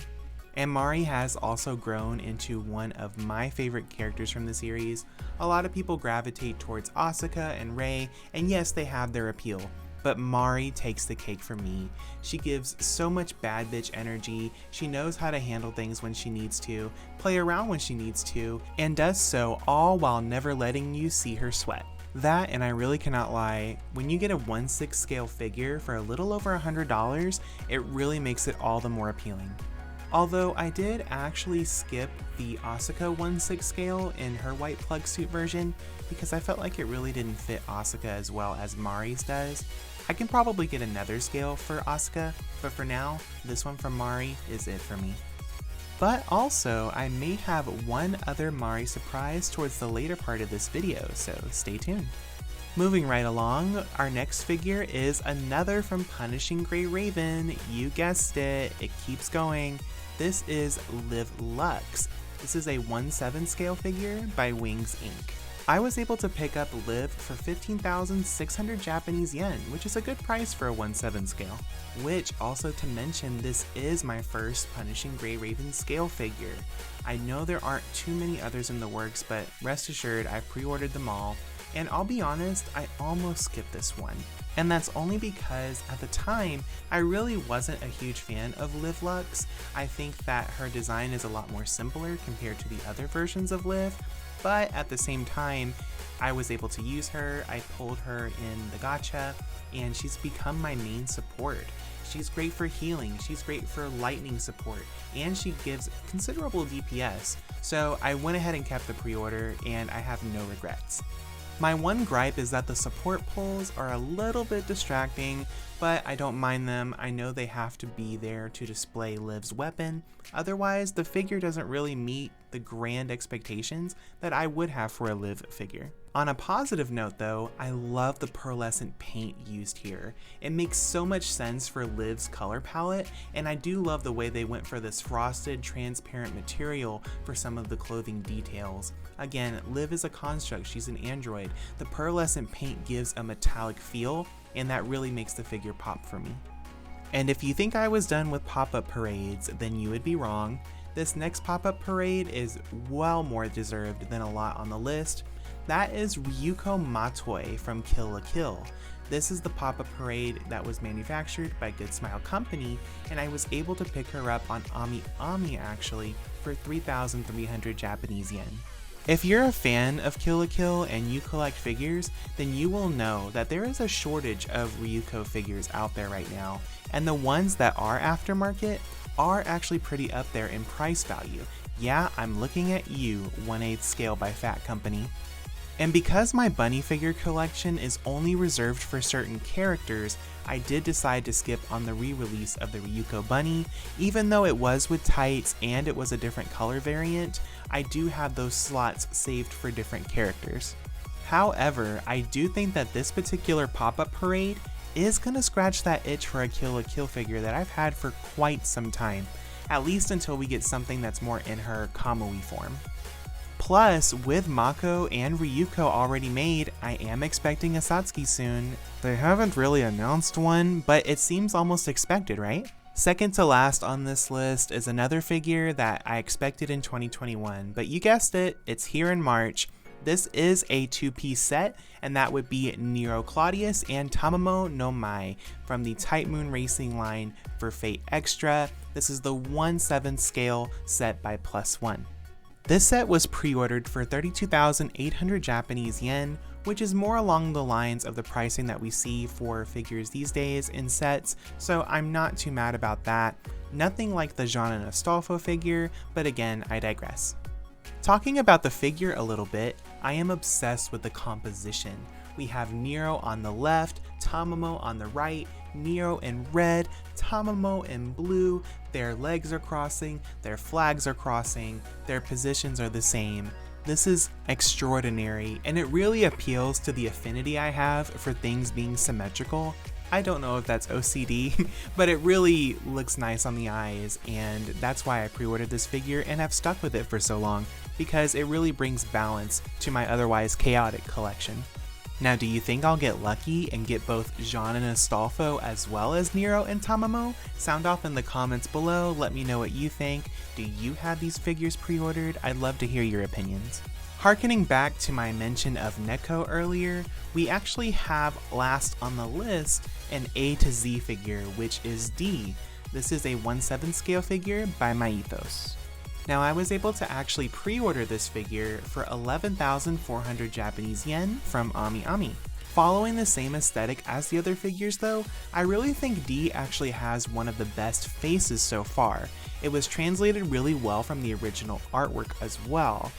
And Mari has also grown into one of my favorite characters from the series. A lot of people gravitate towards Asuka and Rei, and yes, they have their appeal. But Mari takes the cake for me. She gives so much bad bitch energy, she knows how to handle things when she needs to, play around when she needs to, and does so all while never letting you see her sweat. That, and I really cannot lie, when you get a 1/6 scale figure for a little over $100, it really makes it all the more appealing. Although I did actually skip the Asuka 1/6 scale in her white plug suit version because I felt like it really didn't fit Asuka as well as Mari's does. I can probably get another scale for Asuka, but for now, this one from Mari is it for me. But also, I may have one other Mari surprise towards the later part of this video, so stay tuned. Moving right along, our next figure is another from Punishing Gray Raven. You guessed it, it keeps going. This is Liv Lux. This is a 1/7 scale figure by Wings Inc. I was able to pick up Liv for 15,600 Japanese yen, which is a good price for a 1/7 scale. Which, also to mention, this is my first Punishing Gray Raven scale figure. I know there aren't too many others in the works, but rest assured I've pre-ordered them all. And I'll be honest, I almost skipped this one. And that's only because at the time, I really wasn't a huge fan of Liv Lux. I think that her design is a lot more simpler compared to the other versions of Liv, but at the same time, I was able to use her, I pulled her in the gacha, and she's become my main support. She's great for healing, she's great for lightning support, and she gives considerable DPS, so I went ahead and kept the pre-order, and I have no regrets. My one gripe is that the support pulls are a little bit distracting, but I don't mind them. I know they have to be there to display Liv's weapon. Otherwise, the figure doesn't really meet the grand expectations that I would have for a Liv figure. On a positive note though, I love the pearlescent paint used here. It makes so much sense for Liv's color palette, and I do love the way they went for this frosted, transparent material for some of the clothing details. Again, Liv is a construct, she's an android. The pearlescent paint gives a metallic feel, and that really makes the figure pop for me. And if you think I was done with pop-up parades, then you would be wrong. This next pop-up parade is well more deserved than a lot on the list. That is Ryuko Matoi from Kill la Kill. This is the pop-up parade that was manufactured by Good Smile Company, and I was able to pick her up on Ami actually for 3,300 Japanese yen. If you're a fan of Kill la Kill and you collect figures, then you will know that there is a shortage of Ryuko figures out there right now, and the ones that are aftermarket are actually pretty up there in price value. Yeah, I'm looking at you, 1/8 scale by Fat Company. And because my bunny figure collection is only reserved for certain characters, I did decide to skip on the re-release of the Ryuko bunny. Even though it was with tights and it was a different color variant, I do have those slots saved for different characters. However, I do think that this particular pop-up parade is gonna scratch that itch for a Kill la Kill figure that I've had for quite some time, at least until we get something that's more in her Kamui form. Plus, with Mako and Ryuko already made, I am expecting a Satsuki soon. They haven't really announced one, but it seems almost expected, right? Second to last on this list is another figure that I expected in 2021, but you guessed it, it's here in March. This is a 2-piece set, and that would be Nero Claudius and Tamamo no Mai from the Type Moon Racing line for Fate Extra. This is the 1/7 scale set by Plus One. This set was pre-ordered for 32,800 Japanese yen, which is more along the lines of the pricing that we see for figures these days in sets, so I'm not too mad about that. Nothing like the Jean and Astolfo figure, but again, I digress. Talking about the figure a little bit, I am obsessed with the composition. we have Nero on the left, Tamamo on the right, Nero in red, Tamamo in blue, their legs are crossing, their flags are crossing, their positions are the same. This is extraordinary, and it really appeals to the affinity I have for things being symmetrical. I don't know if that's OCD, but it really looks nice on the eyes, and that's why I pre-ordered this figure and have stuck with it for so long, because it really brings balance to my otherwise chaotic collection. Now, do you think I'll get lucky and get both Jean and Astolfo as well as Nero and Tamamo? Sound off in the comments below, let me know what you think. Do you have these figures pre-ordered? I'd love to hear your opinions. Harkening back to my mention of Neko earlier, we actually have last on the list an A to Z figure, which is D. This is a 1/7 scale figure by MyHeartOnDisplay. Now, I was able to actually pre-order this figure for 11,400 Japanese yen from AmiAmi. Following the same aesthetic as the other figures though, I really think D actually has one of the best faces so far. It was translated really well from the original artwork as well.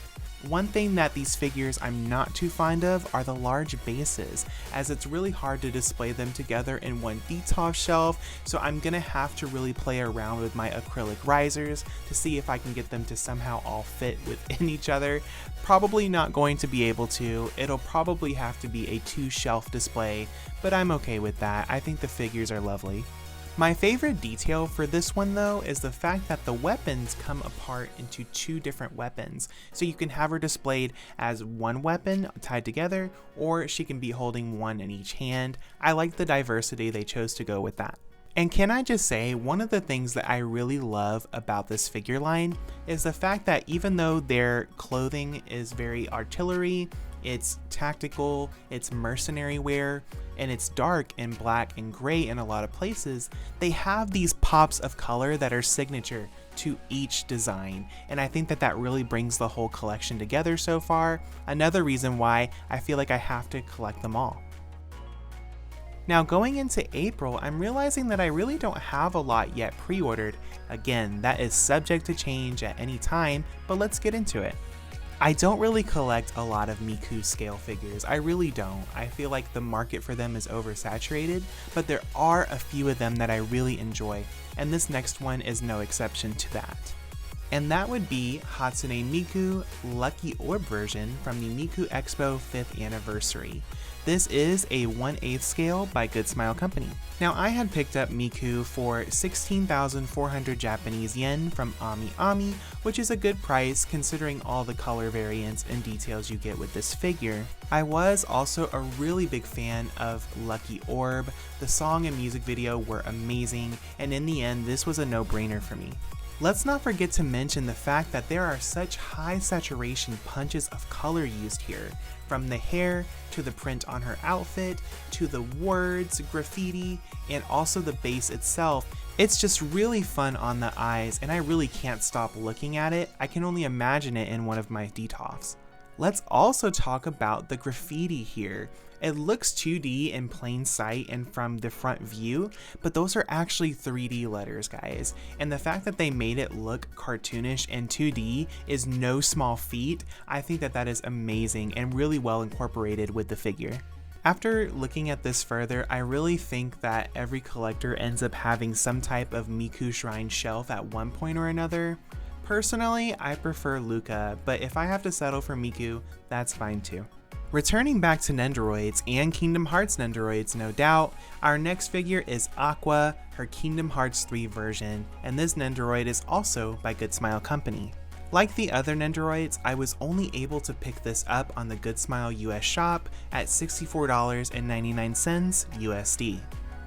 One thing that these figures I'm not too fond of are the large bases, as it's really hard to display them together in one detail shelf, so I'm gonna have to really play around with my acrylic risers to see if I can get them to somehow all fit within each other. Probably not going to be able to, it'll probably have to be a 2-shelf display, but I'm okay with that. I think the figures are lovely. My favorite detail for this one though is the fact that the weapons come apart into 2 different weapons, so you can have her displayed as one weapon tied together, or she can be holding one in each hand. I like the diversity they chose to go with that. And can I just say, one of the things that I really love about this figure line is the fact that even though their clothing is very artillery, it's tactical, it's mercenary wear, and it's dark and black and gray in a lot of places, they have these pops of color that are signature to each design, and I think that that really brings the whole collection together so far. Another reason why I feel like I have to collect them all. Now, going into April, I'm realizing that I really don't have a lot yet pre-ordered. Again, that is subject to change at any time, but let's get into it. I don't really collect a lot of Miku scale figures, I really don't. I feel like the market for them is oversaturated, but there are a few of them that I really enjoy, and this next one is no exception to that. And that would be Hatsune Miku Lucky Orb version from the Miku Expo 5th anniversary. This is a 1/8 scale by Good Smile Company. Now, I had picked up Miku for 16,400 Japanese yen from AmiAmi, which is a good price considering all the color variants and details you get with this figure. I was also a really big fan of Lucky Orb. The song and music video were amazing, and in the end, this was a no-brainer for me. Let's not forget to mention the fact that there are such high saturation punches of color used here, from the hair to the print on her outfit to the words, graffiti, and also the base itself. It's just really fun on the eyes, and I really can't stop looking at it. I can only imagine it in one of my detox. Let's also talk about the graffiti here. It looks 2D in plain sight and from the front view, but those are actually 3D letters, guys. And the fact that they made it look cartoonish and 2D is no small feat. I think that that is amazing and really well incorporated with the figure. After looking at this further, I really think that every collector ends up having some type of Miku shrine shelf at one point or another. Personally, I prefer Luca, but if I have to settle for Miku, that's fine too. Returning back to Nendoroids and Kingdom Hearts Nendoroids, no doubt, our next figure is Aqua, her Kingdom Hearts 3 version, and this Nendoroid is also by Good Smile Company. Like the other Nendoroids, I was only able to pick this up on the Good Smile US shop at $64.99 USD.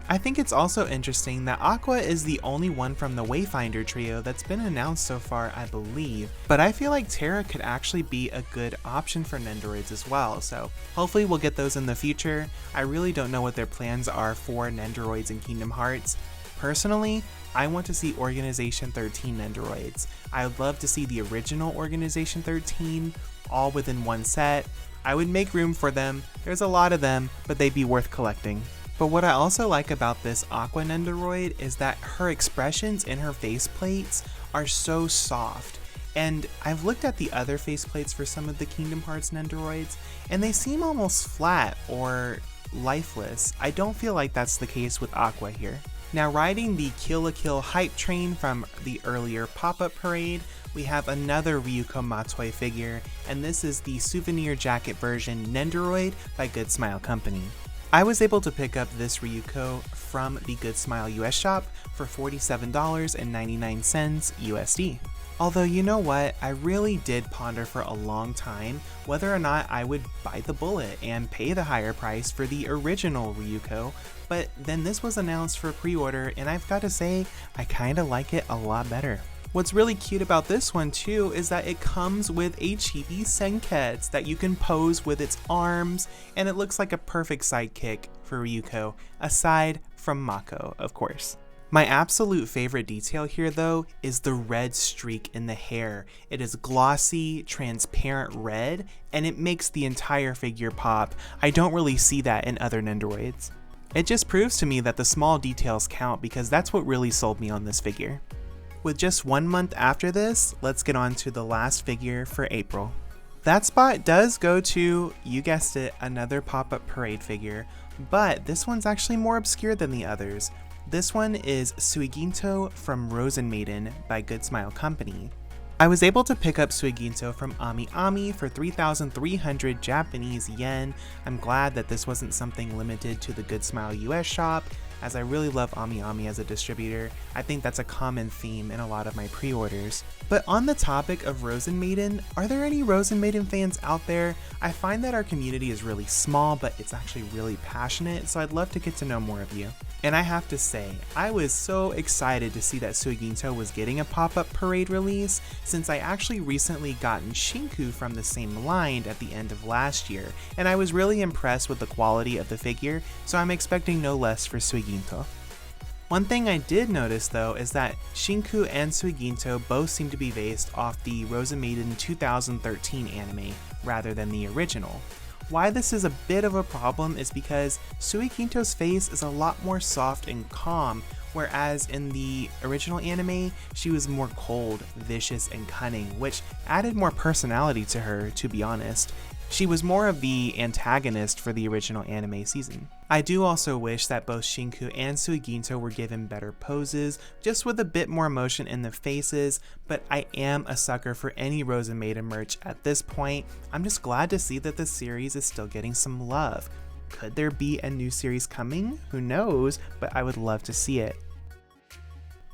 I think it's also interesting that Aqua is the only one from the Wayfinder trio that's been announced so far, I believe, but I feel like Terra could actually be a good option for Nendoroids as well, so hopefully we'll get those in the future. I really don't know what their plans are for Nendoroids in Kingdom Hearts. Personally, I want to see Organization 13 Nendoroids. I would love to see the original Organization 13 all within one set. I would make room for them. There's a lot of them, but they'd be worth collecting. But what I also like about this Aqua Nendoroid is that her expressions in her faceplates are so soft, And I've looked at the other faceplates for some of the Kingdom Hearts Nendoroids, and they seem almost flat or lifeless. I don't feel like that's the case with Aqua here. Now, riding the Kill la Kill hype train from the earlier pop-up parade, we have another Ryuko Matoi figure, and this is the souvenir jacket version Nendoroid by Good Smile Company. I was able to pick up this Ryuko from the Good Smile US shop for $47.99 USD. Although, you know what, I really did ponder for a long time whether or not I would bite the bullet and pay the higher price for the original Ryuko, but then this was announced for pre-order, and I've got to say, I kinda like it a lot better. What's really cute about this one too is that it comes with a chibi Senketsu that you can pose with its arms, and it looks like a perfect sidekick for Ryuko, aside from Mako, of course. My absolute favorite detail here though is the red streak in the hair. It is glossy, transparent red, and it makes the entire figure pop. I don't really see that in other Nendoroids. It just proves to me that the small details count, because that's what really sold me on this figure. With just 1 month after this, let's get on to the last figure for April. That spot does go to, you guessed it, another pop-up parade figure, but this one's actually more obscure than the others. This one is Suigintou from Rosen Maiden by Good Smile Company. I was able to pick up Suigintou from Ami Ami for 3,300 Japanese yen. I'm glad that this wasn't something limited to the Good Smile US shop, as I really love Ami Ami as a distributor. I think that's a common theme in a lot of my pre-orders. But on the topic of Rosen Maiden, are there any Rosen Maiden fans out there? I find that our community is really small, but it's actually really passionate, so I'd love to get to know more of you. And I have to say, I was so excited to see that Suigintou was getting a pop-up parade release, since I actually recently gotten Shinku from the same line at the end of last year, and I was really impressed with the quality of the figure, so I'm expecting no less for Suigintou. One thing I did notice though is that Shinku and Suigintou both seem to be based off the Rosen Maiden 2013 anime, rather than the original. Why this is a bit of a problem is because Suigintou's face is a lot more soft and calm, whereas in the original anime, she was more cold, vicious, and cunning, which added more personality to her, to be honest. She was more of the antagonist for the original anime season. I do also wish that both Shinku and Suigintou were given better poses, just with a bit more motion in the faces, but I am a sucker for any Rosen Maiden merch at this point. I'm just glad to see that the series is still getting some love. Could there be a new series coming? Who knows, but I would love to see it.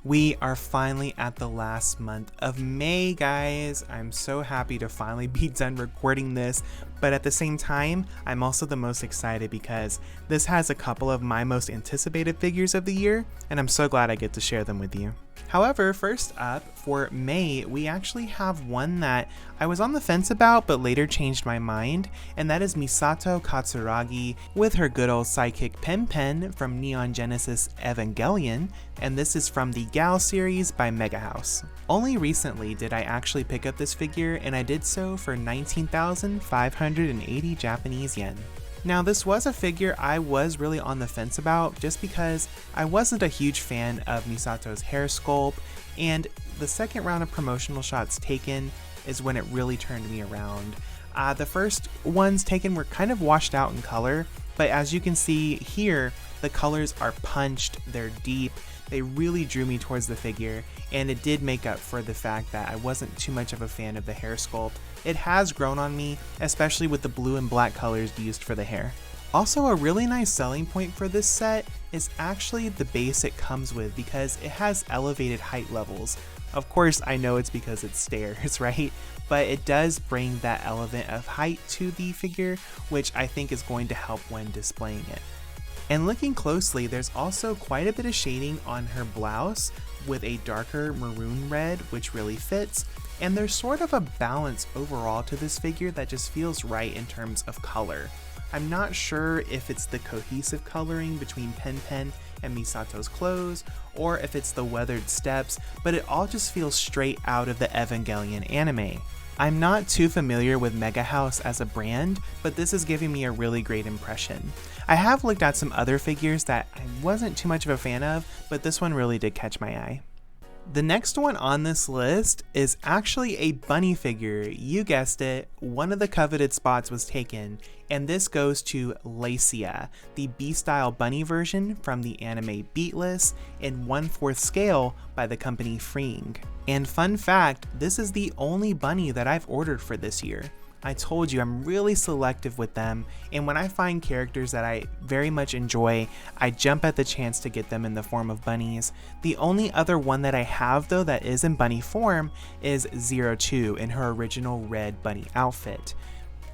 We are finally at the last month of May, guys. I'm so happy to finally be done recording this, but at the same time, I'm also the most excited because this has a couple of my most anticipated figures of the year, and I'm so glad I get to share them with you. However, first up, for May, we actually have one that I was on the fence about but later changed my mind, and that is Misato Katsuragi with her good old sidekick Pen Pen from Neon Genesis Evangelion, and this is from the Gal series by Mega House. Only recently did I actually pick up this figure, and I did so for 19,580 Japanese yen. Now, this was a figure I was really on the fence about just because I wasn't a huge fan of Misato's hair sculpt, and the second round of promotional shots taken is when it really turned me around. The first ones taken were kind of washed out in color, but as you can see here, the colors are punched, they're deep, they really drew me towards the figure, and it did make up for the fact that I wasn't too much of a fan of the hair sculpt. It has grown on me, especially with the blue and black colors used for the hair. Also, a really nice selling point for this set is actually the base it comes with, because it has elevated height levels. Of course, I know it's because it's stairs, right? But it does bring that element of height to the figure, which I think is going to help when displaying it. And looking closely, there's also quite a bit of shading on her blouse with a darker maroon red, which really fits. And there's sort of a balance overall to this figure that just feels right in terms of color. I'm not sure if it's the cohesive coloring between Pen Pen and Misato's clothes, or if it's the weathered steps, but it all just feels straight out of the Evangelion anime. I'm not too familiar with Mega House as a brand, but this is giving me a really great impression. I have looked at some other figures that I wasn't too much of a fan of, but this one really did catch my eye. The next one on this list is actually a bunny figure. You guessed it, one of the coveted spots was taken, and this goes to Lacia, the B-style bunny version from the anime Beatless in 1/4 scale by the company Freeing. And fun fact, this is the only bunny that I've ordered for this year. I told you I'm really selective with them, and when I find characters that I very much enjoy, I jump at the chance to get them in the form of bunnies. The only other one that I have though that is in bunny form is 02 in her original red bunny outfit.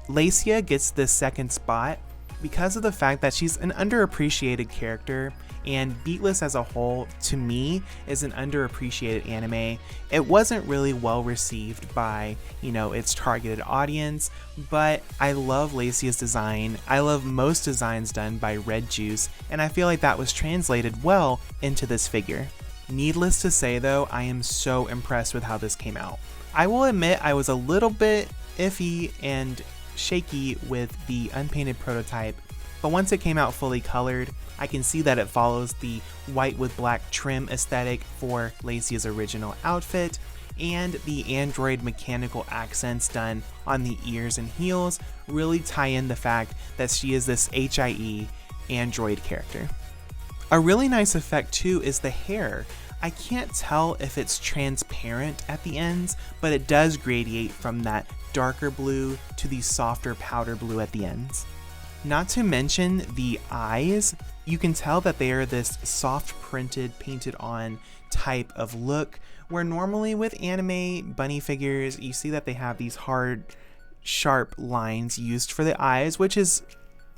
Lacia gets this second spot because of the fact that she's an underappreciated character, and Beatless as a whole, to me, is an underappreciated anime. It wasn't really well received by, its targeted audience, but I love Lacia's design. I love most designs done by Red Juice, and I feel like that was translated well into this figure. Needless to say though, I am so impressed with how this came out. I will admit I was a little bit iffy and shaky with the unpainted prototype, but once it came out fully colored, I can see that it follows the white with black trim aesthetic for Lacia's original outfit, and the android mechanical accents done on the ears and heels really tie in the fact that she is this HIE android character. A really nice effect too is the hair. I can't tell if it's transparent at the ends, but it does gradiate from that darker blue to the softer powder blue at the ends. Not to mention the eyes, you can tell that they are this soft printed, painted on type of look, where normally with anime bunny figures, you see that they have these hard, sharp lines used for the eyes, which is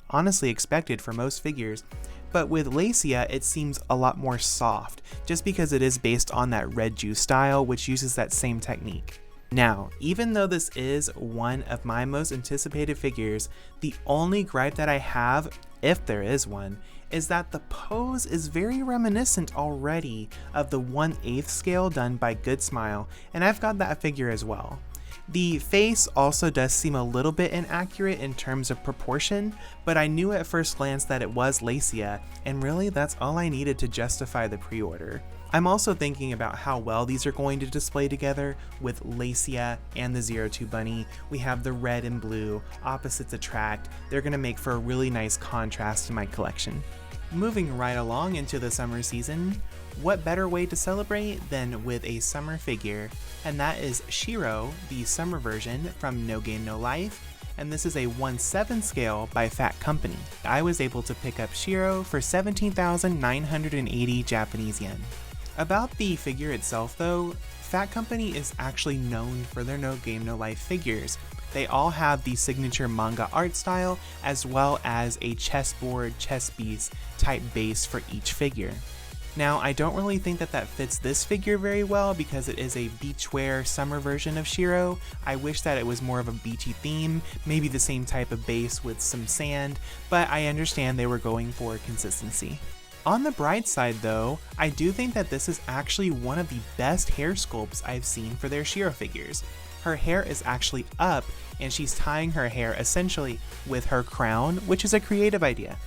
honestly expected for most figures. But with Lacia, it seems a lot more soft, just because it is based on that Red Juice style, which uses that same technique. Now, even though this is one of my most anticipated figures, the only gripe that I have, if there is one, is that the pose is very reminiscent already of the 1/8 scale done by Good Smile, and I've got that figure as well. The face also does seem a little bit inaccurate in terms of proportion, but I knew at first glance that it was Lacia, and really that's all I needed to justify the pre-order. I'm also thinking about how well these are going to display together with Lacia and the 02 bunny. We have the red and blue, opposites attract. They're going to make for a really nice contrast to my collection. Moving right along into the summer season, what better way to celebrate than with a summer figure? And that is Shiro, the summer version from No Game No Life, and this is a 1/7 scale by Fat Company. I was able to pick up Shiro for 17,980 Japanese yen. About the figure itself though, Fat Company is actually known for their No Game No Life figures. They all have the signature manga art style, as well as a chessboard, chess piece type base for each figure. Now, I don't really think that fits this figure very well because it is a beachwear summer version of Shiro. I wish that it was more of a beachy theme, maybe the same type of base with some sand, but I understand they were going for consistency. On the bright side though, I do think that this is actually one of the best hair sculpts I've seen for their Shiro figures. Her hair is actually up, and she's tying her hair essentially with her crown, which is a creative idea.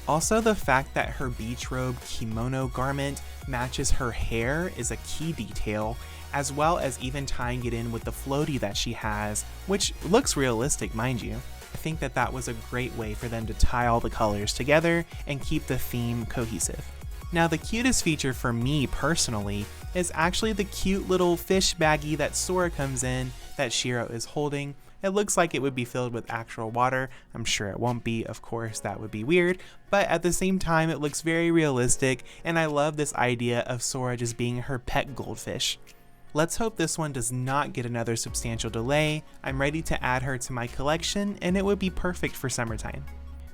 Also, the fact that her beach robe kimono garment matches her hair is a key detail, as well as even tying it in with the floaty that she has, which looks realistic, mind you. I think that was a great way for them to tie all the colors together and keep the theme cohesive. Now, the cutest feature for me personally is actually the cute little fish baggie that Sora comes in that Shiro is holding. It looks like it would be filled with actual water. I'm sure it won't be, of course, that would be weird, but at the same time it looks very realistic, and I love this idea of Sora just being her pet goldfish. Let's hope this one does not get another substantial delay. I'm ready to add her to my collection, and it would be perfect for summertime.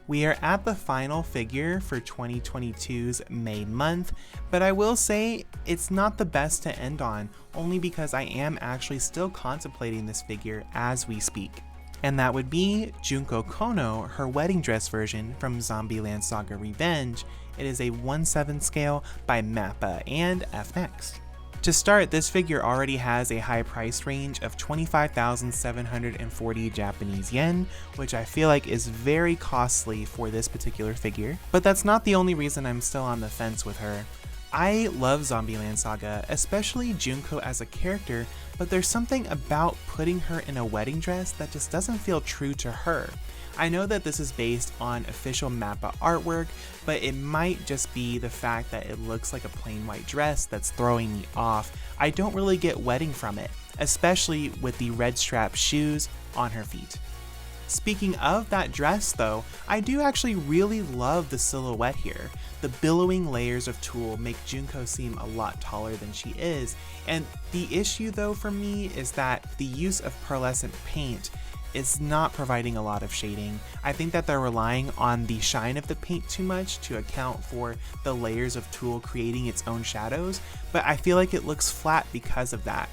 We are at the final figure for 2022's May month, but I will say it's not the best to end on, only because I am actually still contemplating this figure as we speak. And that would be Junko Kono, her wedding dress version from Zombieland Saga Revenge. It is a 1/7 scale by Mappa and FNext. To start, this figure already has a high price range of 25,740 Japanese yen, which I feel like is very costly for this particular figure. But that's not the only reason I'm still on the fence with her. I love Zombieland Saga, especially Junko as a character, but there's something about putting her in a wedding dress that just doesn't feel true to her. I know that this is based on official Mappa artwork, but it might just be the fact that it looks like a plain white dress that's throwing me off. I don't really get wedding from it, especially with the red strap shoes on her feet. Speaking of that dress though, I do actually really love the silhouette here. The billowing layers of tulle make Junko seem a lot taller than she is, and the issue though for me is that the use of pearlescent paint is not providing a lot of shading. I think that they're relying on the shine of the paint too much to account for the layers of tulle creating its own shadows, but I feel like it looks flat because of that.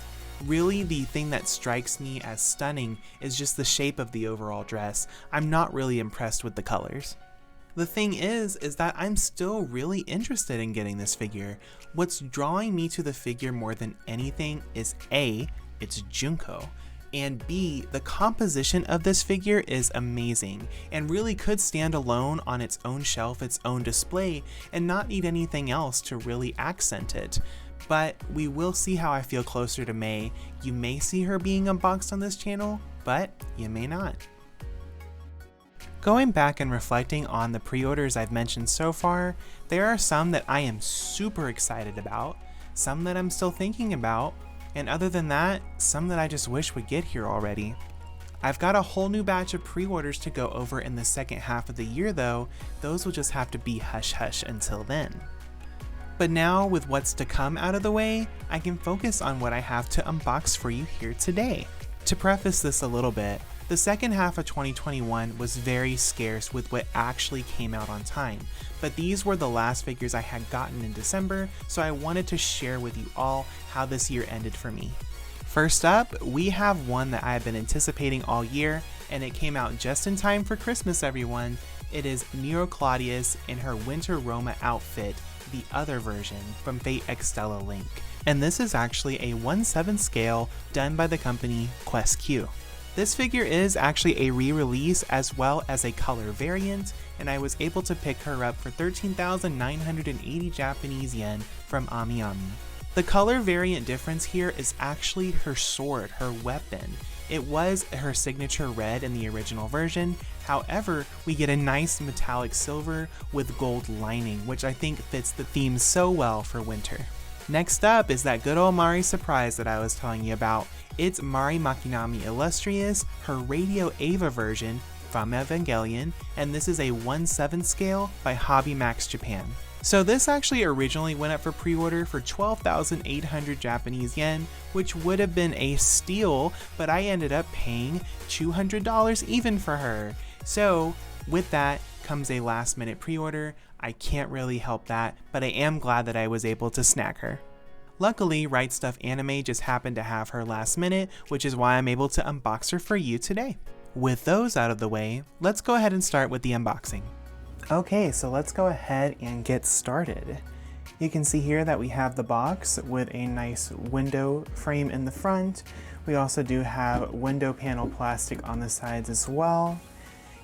Really, the thing that strikes me as stunning is just the shape of the overall dress. I'm not really impressed with the colors. The thing is that I'm still really interested in getting this figure. What's drawing me to the figure more than anything is A, it's Junko, and B, the composition of this figure is amazing and really could stand alone on its own shelf, its own display, and not need anything else to really accent it. But we will see how I feel closer to May. You may see her being unboxed on this channel, but you may not. Going back and reflecting on the pre-orders I've mentioned so far, there are some that I am super excited about, some that I'm still thinking about, and other than that, some that I just wish would get here already. I've got a whole new batch of pre-orders to go over in the second half of the year though. Those will just have to be hush hush until then. But now, with what's to come out of the way, I can focus on what I have to unbox for you here today. To preface this a little bit, the second half of 2021 was very scarce with what actually came out on time, but these were the last figures I had gotten in December, so I wanted to share with you all how this year ended for me. First up, we have one that I have been anticipating all year, and it came out just in time for Christmas, everyone. It is Nero Claudius in her Winter Roma outfit, the other version from Fate Extella Link. And this is actually a 1/7 scale done by the company QuestQ. This figure is actually a re-release as well as a color variant, and I was able to pick her up for 13,980 Japanese yen from AmiAmi. The color variant difference here is actually her sword, her weapon. It was her signature red in the original version, however, we get a nice metallic silver with gold lining, which I think fits the theme so well for winter. Next up is that good old Mari surprise that I was telling you about. It's Mari Makinami Illustrious, her Radio Eva version from Evangelion, and this is a 1/7 scale by Hobby Max Japan. So this actually originally went up for pre-order for 12,800 Japanese yen, which would have been a steal, but I ended up paying $200 even for her. So with that comes a last minute pre-order. I can't really help that, but I am glad that I was able to snag her. Luckily, Right Stuff Anime just happened to have her last minute, which is why I'm able to unbox her for you today. With those out of the way, let's go ahead and start with the unboxing. Okay, so let's go ahead and get started. You can see here that we have the box with a nice window frame in the front. We also do have window panel plastic on the sides as well.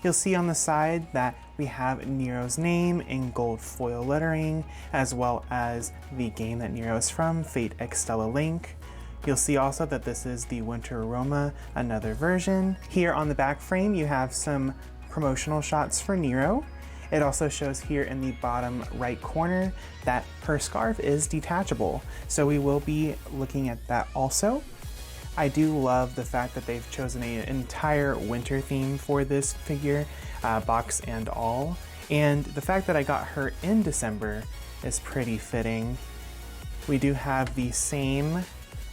You'll see on the side that we have Nero's name in gold foil lettering, as well as the game that Nero is from, Fate Extella Link. You'll see also that this is the Winter Roma, another version. Here on the back frame, you have some promotional shots for Nero. It also shows here in the bottom right corner that her scarf is detachable, so we will be looking at that also. I do love the fact that they've chosen an entire winter theme for this figure, box and all, and the fact that I got her in December is pretty fitting. We do have the same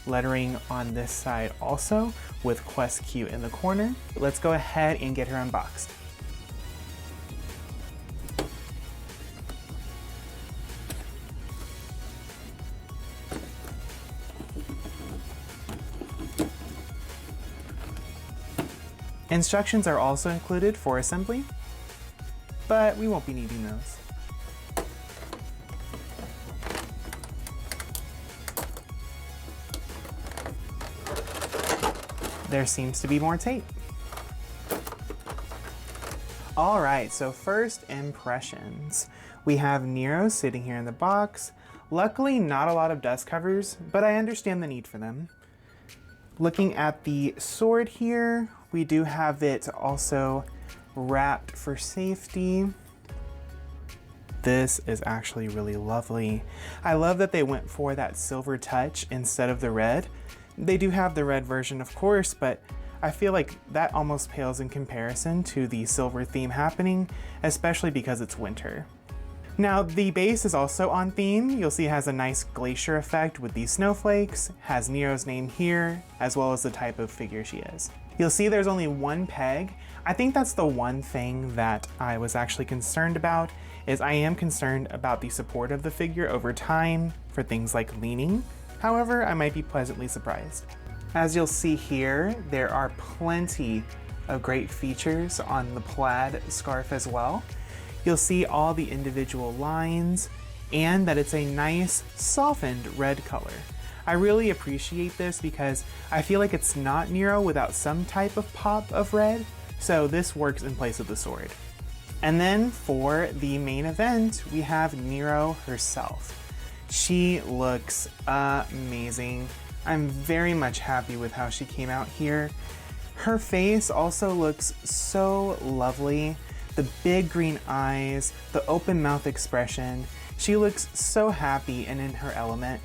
lettering on this side also, with QuestQ in the corner. Let's go ahead and get her unboxed. Instructions are also included for assembly, but we won't be needing those. There seems to be more tape. Alright, so first impressions. We have Nero sitting here in the box, Luckily, not a lot of dust covers, but I understand the need for them. Looking at the sword here, we do have it also wrapped for safety. This is actually really lovely. I love that they went for that silver touch instead of the red. They do have the red version, of course, but I feel like that almost pales in comparison to the silver theme happening, especially because it's winter. Now, the base is also on theme. You'll see it has a nice glacier effect with these snowflakes, has Nero's name here, as well as the type of figure she is. You'll see there's only one peg. I think that's the one thing that I was actually concerned about, is I am concerned about the support of the figure over time for things like leaning. However, I might be pleasantly surprised. As you'll see here, there are plenty of great features on the plaid scarf as well. You'll see all the individual lines and that it's a nice softened red color. I really appreciate this because I feel like it's not Nero without some type of pop of red, so this works in place of the sword. And then for the main event, we have Nero herself. She looks amazing. I'm very much happy with how she came out here. Her face also looks so lovely. The big green eyes, the open mouth expression. She looks so happy and in her element.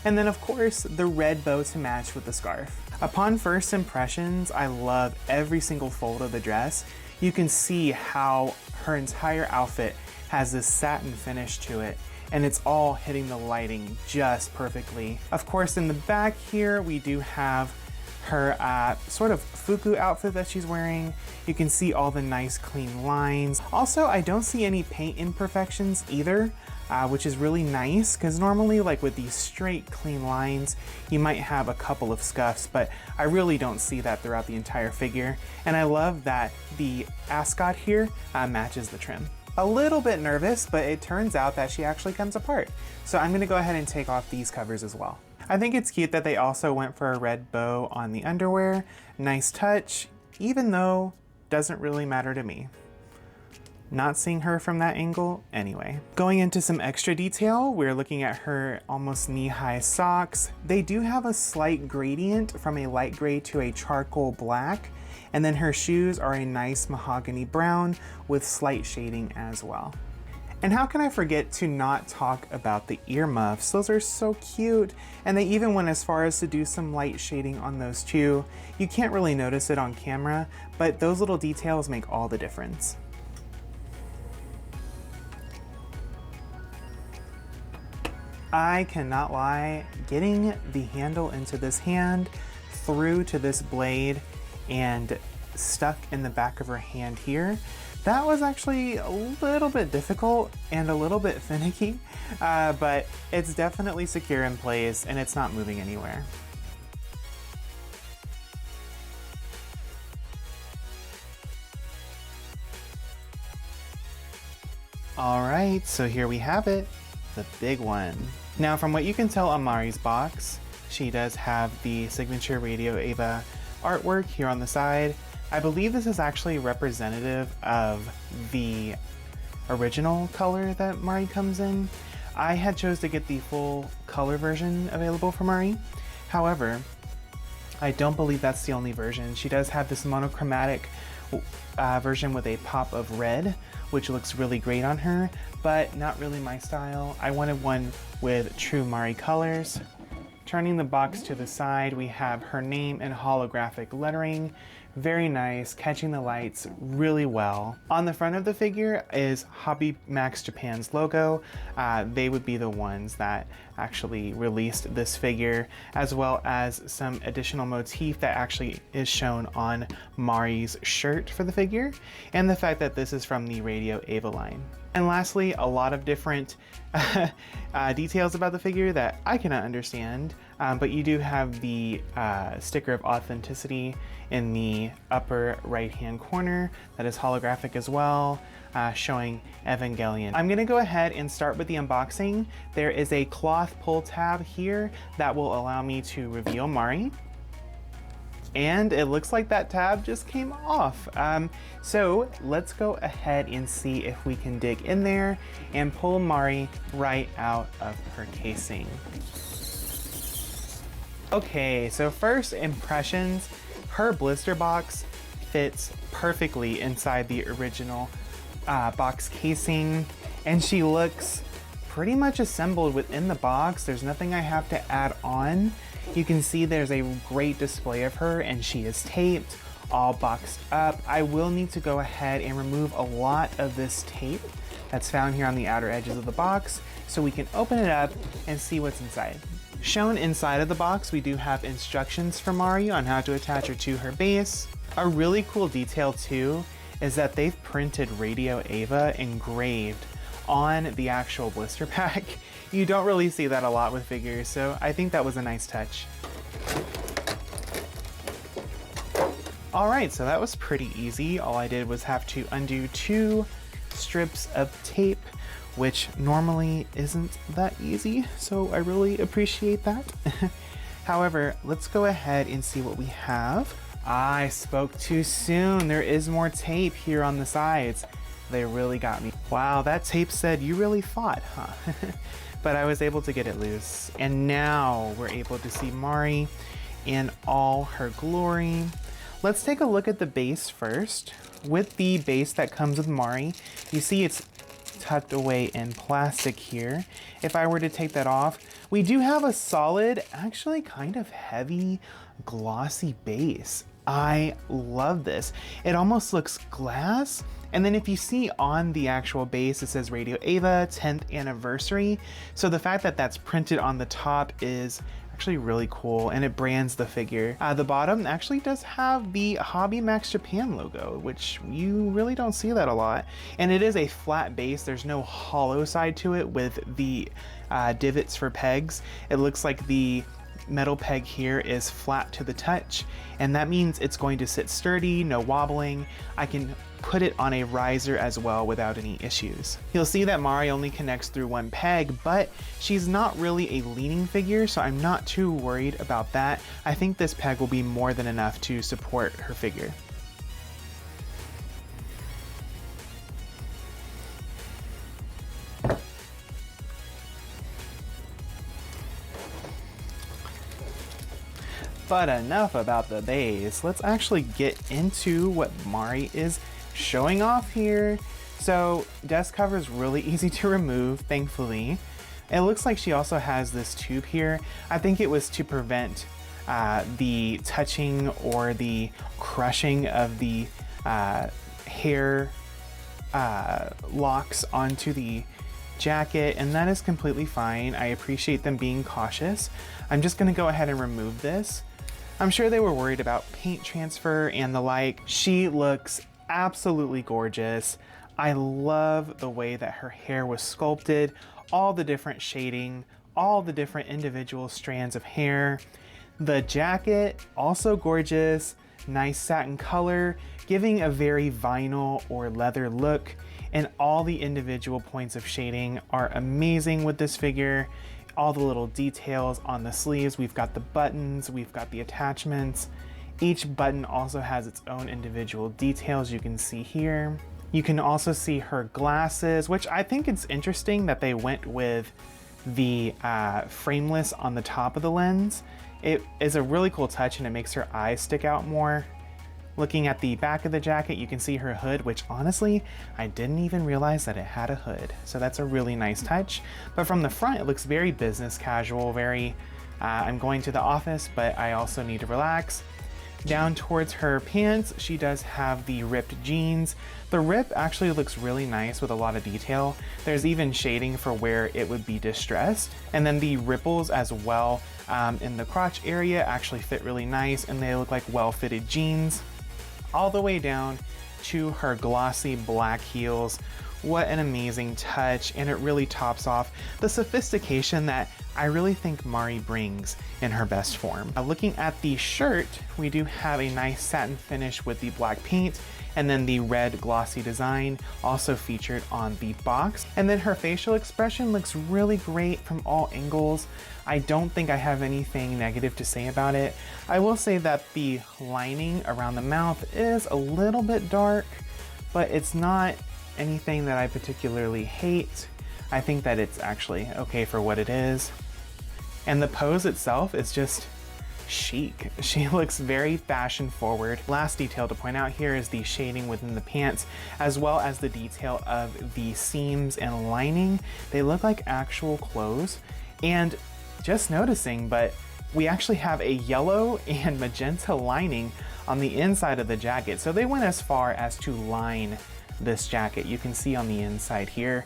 And then of course, the red bow to match with the scarf. Upon first impressions, I love every single fold of the dress. You can see how her entire outfit has this satin finish to it, and it's all hitting the lighting just perfectly. Of course, in the back here, we do have her sort of fuku outfit that she's wearing. You can see all the nice clean lines. Also, I don't see any paint imperfections either, which is really nice, because normally like with these straight clean lines, you might have a couple of scuffs, but I really don't see that throughout the entire figure. And I love that the ascot here matches the trim. A little bit nervous, but it turns out that she actually comes apart. So I'm gonna go ahead and take off these covers as well. I think it's cute that they also went for a red bow on the underwear. Nice touch, even though doesn't really matter to me. Not seeing her from that angle anyway. Going into some extra detail, we're looking at her almost knee-high socks. They do have a slight gradient from a light gray to a charcoal black. And then her shoes are a nice mahogany brown with slight shading as well. And how can I forget to not talk about the earmuffs? Those are so cute. And they even went as far as to do some light shading on those too. You can't really notice it on camera, but those little details make all the difference. I cannot lie, getting the handle into this hand, through to this blade, and stuck in the back of her hand here, that was actually a little bit difficult and a little bit finicky, but it's definitely secure in place and it's not moving anywhere. All right, so here we have it, the big one. Now, from what you can tell on Mari's box, she does have the signature Radio Eva artwork here on the side. I believe this is actually representative of the original color that Mari comes in. I had chose to get the full color version available for Mari. However, I don't believe that's the only version. She does have this monochromatic version with a pop of red, which looks really great on her, but not really my style. I wanted one with true Mari colors. Turning the box to the side, we have her name in holographic lettering. Very nice, catching the lights really well. On the front of the figure is Hobby Max Japan's logo. They would be the ones that actually released this figure, as well as some additional motif that actually is shown on Mari's shirt for the figure, and the fact that this is from the Radio Eva line. And lastly, a lot of different details about the figure that I cannot understand, but you do have the sticker of authenticity in the upper right-hand corner that is holographic as well, showing Evangelion. I'm gonna go ahead and start with the unboxing. There is a cloth pull tab here that will allow me to reveal Mari. And it looks like that tab just came off. So let's go ahead and see if we can dig in there and pull Mari right out of her casing. Okay, so first impressions, her blister box fits perfectly inside the original box casing, and she looks pretty much assembled within the box. There's nothing I have to add on. You can see there's a great display of her, and she is taped, all boxed up. I will need to go ahead and remove a lot of this tape that's found here on the outer edges of the box so we can open it up and see what's inside. Shown inside of the box, we do have instructions for Mari on how to attach her to her base. A really cool detail too is that they've printed Radio Eva engraved on the actual blister pack. You don't really see that a lot with figures, so I think that was a nice touch. All right, so that was pretty easy. All I did was have to undo 2 strips of tape, which normally isn't that easy, so I really appreciate that. However, let's go ahead and see what we have. I spoke too soon. There is more tape here on the sides. They really got me. Wow, that tape said you really fought, huh? But I was able to get it loose. And now we're able to see Mari in all her glory. Let's take a look at the base first. With the base that comes with Mari, you see it's tucked away in plastic here. If I were to take that off, we do have a solid, actually kind of heavy, glossy base. I love this. It almost looks glass. And then if you see on the actual base, it says Radio Eva 10th anniversary. So the fact that that's printed on the top is actually really cool, and it brands the figure. The bottom actually does have the Hobby Max Japan logo, which you really don't see that a lot. And it is a flat base. There's no hollow side to it with the divots for pegs. It looks like the metal peg here is flat to the touch, and that means it's going to sit sturdy, no wobbling. I can put it on a riser as well without any issues. You'll see that Mari only connects through 1 peg, but she's not really a leaning figure, so I'm not too worried about that. I think this peg will be more than enough to support her figure. But enough about the base. Let's actually get into what Mari is showing off here. So desk cover is really easy to remove, thankfully. It looks like she also has this tube here. I think it was to prevent the touching or the crushing of the hair locks onto the jacket, and that is completely fine. I appreciate them being cautious. I'm just gonna go ahead and remove this. I'm sure they were worried about paint transfer and the like. She looks absolutely gorgeous. I love the way that her hair was sculpted, all the different shading, all the different individual strands of hair. The jacket, also gorgeous, nice satin color, giving a very vinyl or leather look, and all the individual points of shading are amazing with this figure. All the little details on the sleeves. We've got the buttons, we've got the attachments. Each button also has its own individual details you can see here. You can also see her glasses, which I think it's interesting that they went with the frameless on the top of the lens. It is a really cool touch, and it makes her eyes stick out more. Looking at the back of the jacket, you can see her hood, which honestly, I didn't even realize that it had a hood. So that's a really nice touch. But from the front, it looks very business casual, very, I'm going to the office, but I also need to relax. Down towards her pants, she does have the ripped jeans. The rip actually looks really nice with a lot of detail. There's even shading for where it would be distressed. And then the ripples as well in the crotch area actually fit really nice, and they look like well-fitted jeans. All the way down to her glossy black heels, What an amazing touch, and it really tops off the sophistication that I really think Mari brings in her best form. Looking at the shirt, we do have a nice satin finish with the black paint, and then the red glossy design also featured on the box. And then her facial expression looks really great from all angles. I don't think I have anything negative to say about it. I will say that the lining around the mouth is a little bit dark, but it's not anything that I particularly hate. I think that it's actually okay for what it is. And the pose itself is just chic. She looks very fashion forward. Last detail to point out here is the shading within the pants, as well as the detail of the seams and lining. They look like actual clothes. And just noticing, but we actually have a yellow and magenta lining on the inside of the jacket. So they went as far as to line this jacket. You can see on the inside here,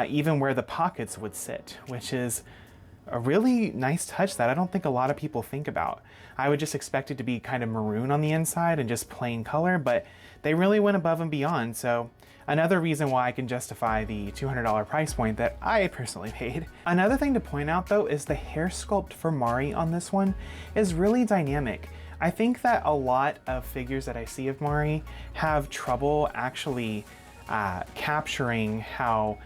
even where the pockets would sit, which is a really nice touch that I don't think a lot of people think about. I would just expect it to be kind of maroon on the inside and just plain color, but they really went above and beyond. So another reason why I can justify the $200 price point that I personally paid. Another thing to point out though is the hair sculpt for Mari on this one is really dynamic. I think that a lot of figures that I see of Mari have trouble actually capturing how,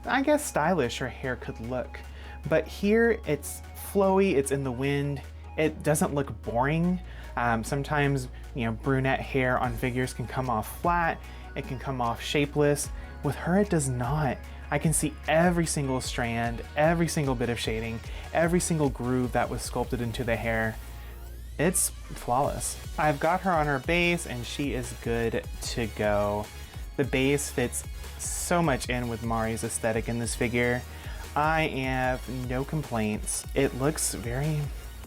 I guess, stylish her hair could look. But here it's flowy, it's in the wind, it doesn't look boring. Sometimes, you know, brunette hair on figures can come off flat, it can come off shapeless. With her, it does not. I can see every single strand, every single bit of shading, every single groove that was sculpted into the hair. It's flawless. I've got her on her base and she is good to go. The base fits so much in with Mari's aesthetic in this figure. I have no complaints. It looks very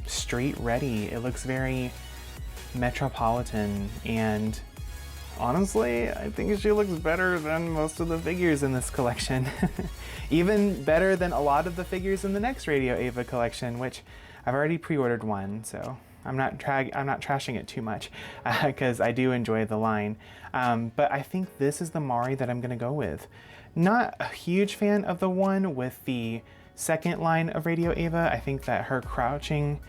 street ready. It looks very metropolitan, and honestly, I think she looks better than most of the figures in this collection. Even better than a lot of the figures in the next Radio Eva collection, which I've already pre-ordered one, so I'm not trashing it too much because I do enjoy the line. But I think this is the Mari that I'm gonna go with. Not a huge fan of the one with the second line of Radio Eva. I think that her crouching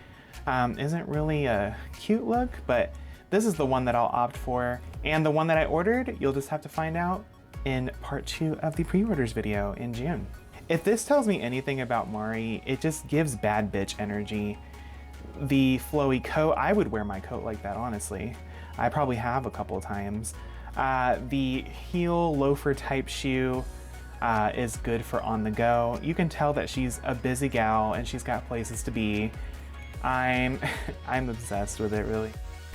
isn't really a cute look, but this is the one that I'll opt for. And the one that I ordered, you'll just have to find out in part 2 of the pre-orders video in June. If this tells me anything about Mari, it just gives bad bitch energy. The flowy coat, I would wear my coat like that, honestly. I probably have a couple of times. The heel loafer type shoe is good for on the go. You can tell that she's a busy gal and she's got places to be. I'm obsessed with it, really.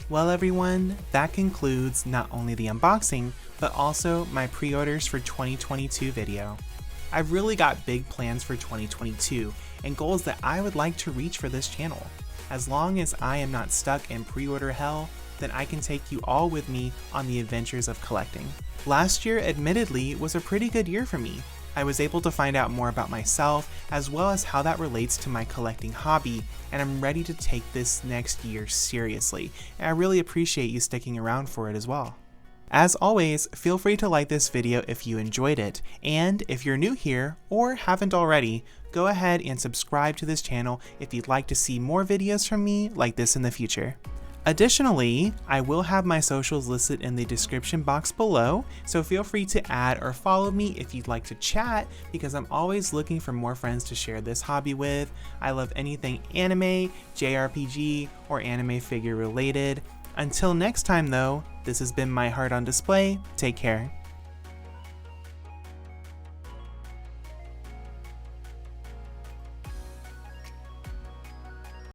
Well everyone, that concludes not only the unboxing, but also my pre-orders for 2022 video. I've really got big plans for 2022 and goals that I would like to reach for this channel. As long as I am not stuck in pre-order hell, then I can take you all with me on the adventures of collecting. Last year, admittedly, was a pretty good year for me. I was able to find out more about myself, as well as how that relates to my collecting hobby, and I'm ready to take this next year seriously, and I really appreciate you sticking around for it as well. As always, feel free to like this video if you enjoyed it, and if you're new here, or haven't already, go ahead and subscribe to this channel if you'd like to see more videos from me like this in the future. Additionally, I will have my socials listed in the description box below, so feel free to add or follow me if you'd like to chat, because I'm always looking for more friends to share this hobby with. I love anything anime, JRPG, or anime figure related. Until next time though, this has been My Heart on Display. Take care.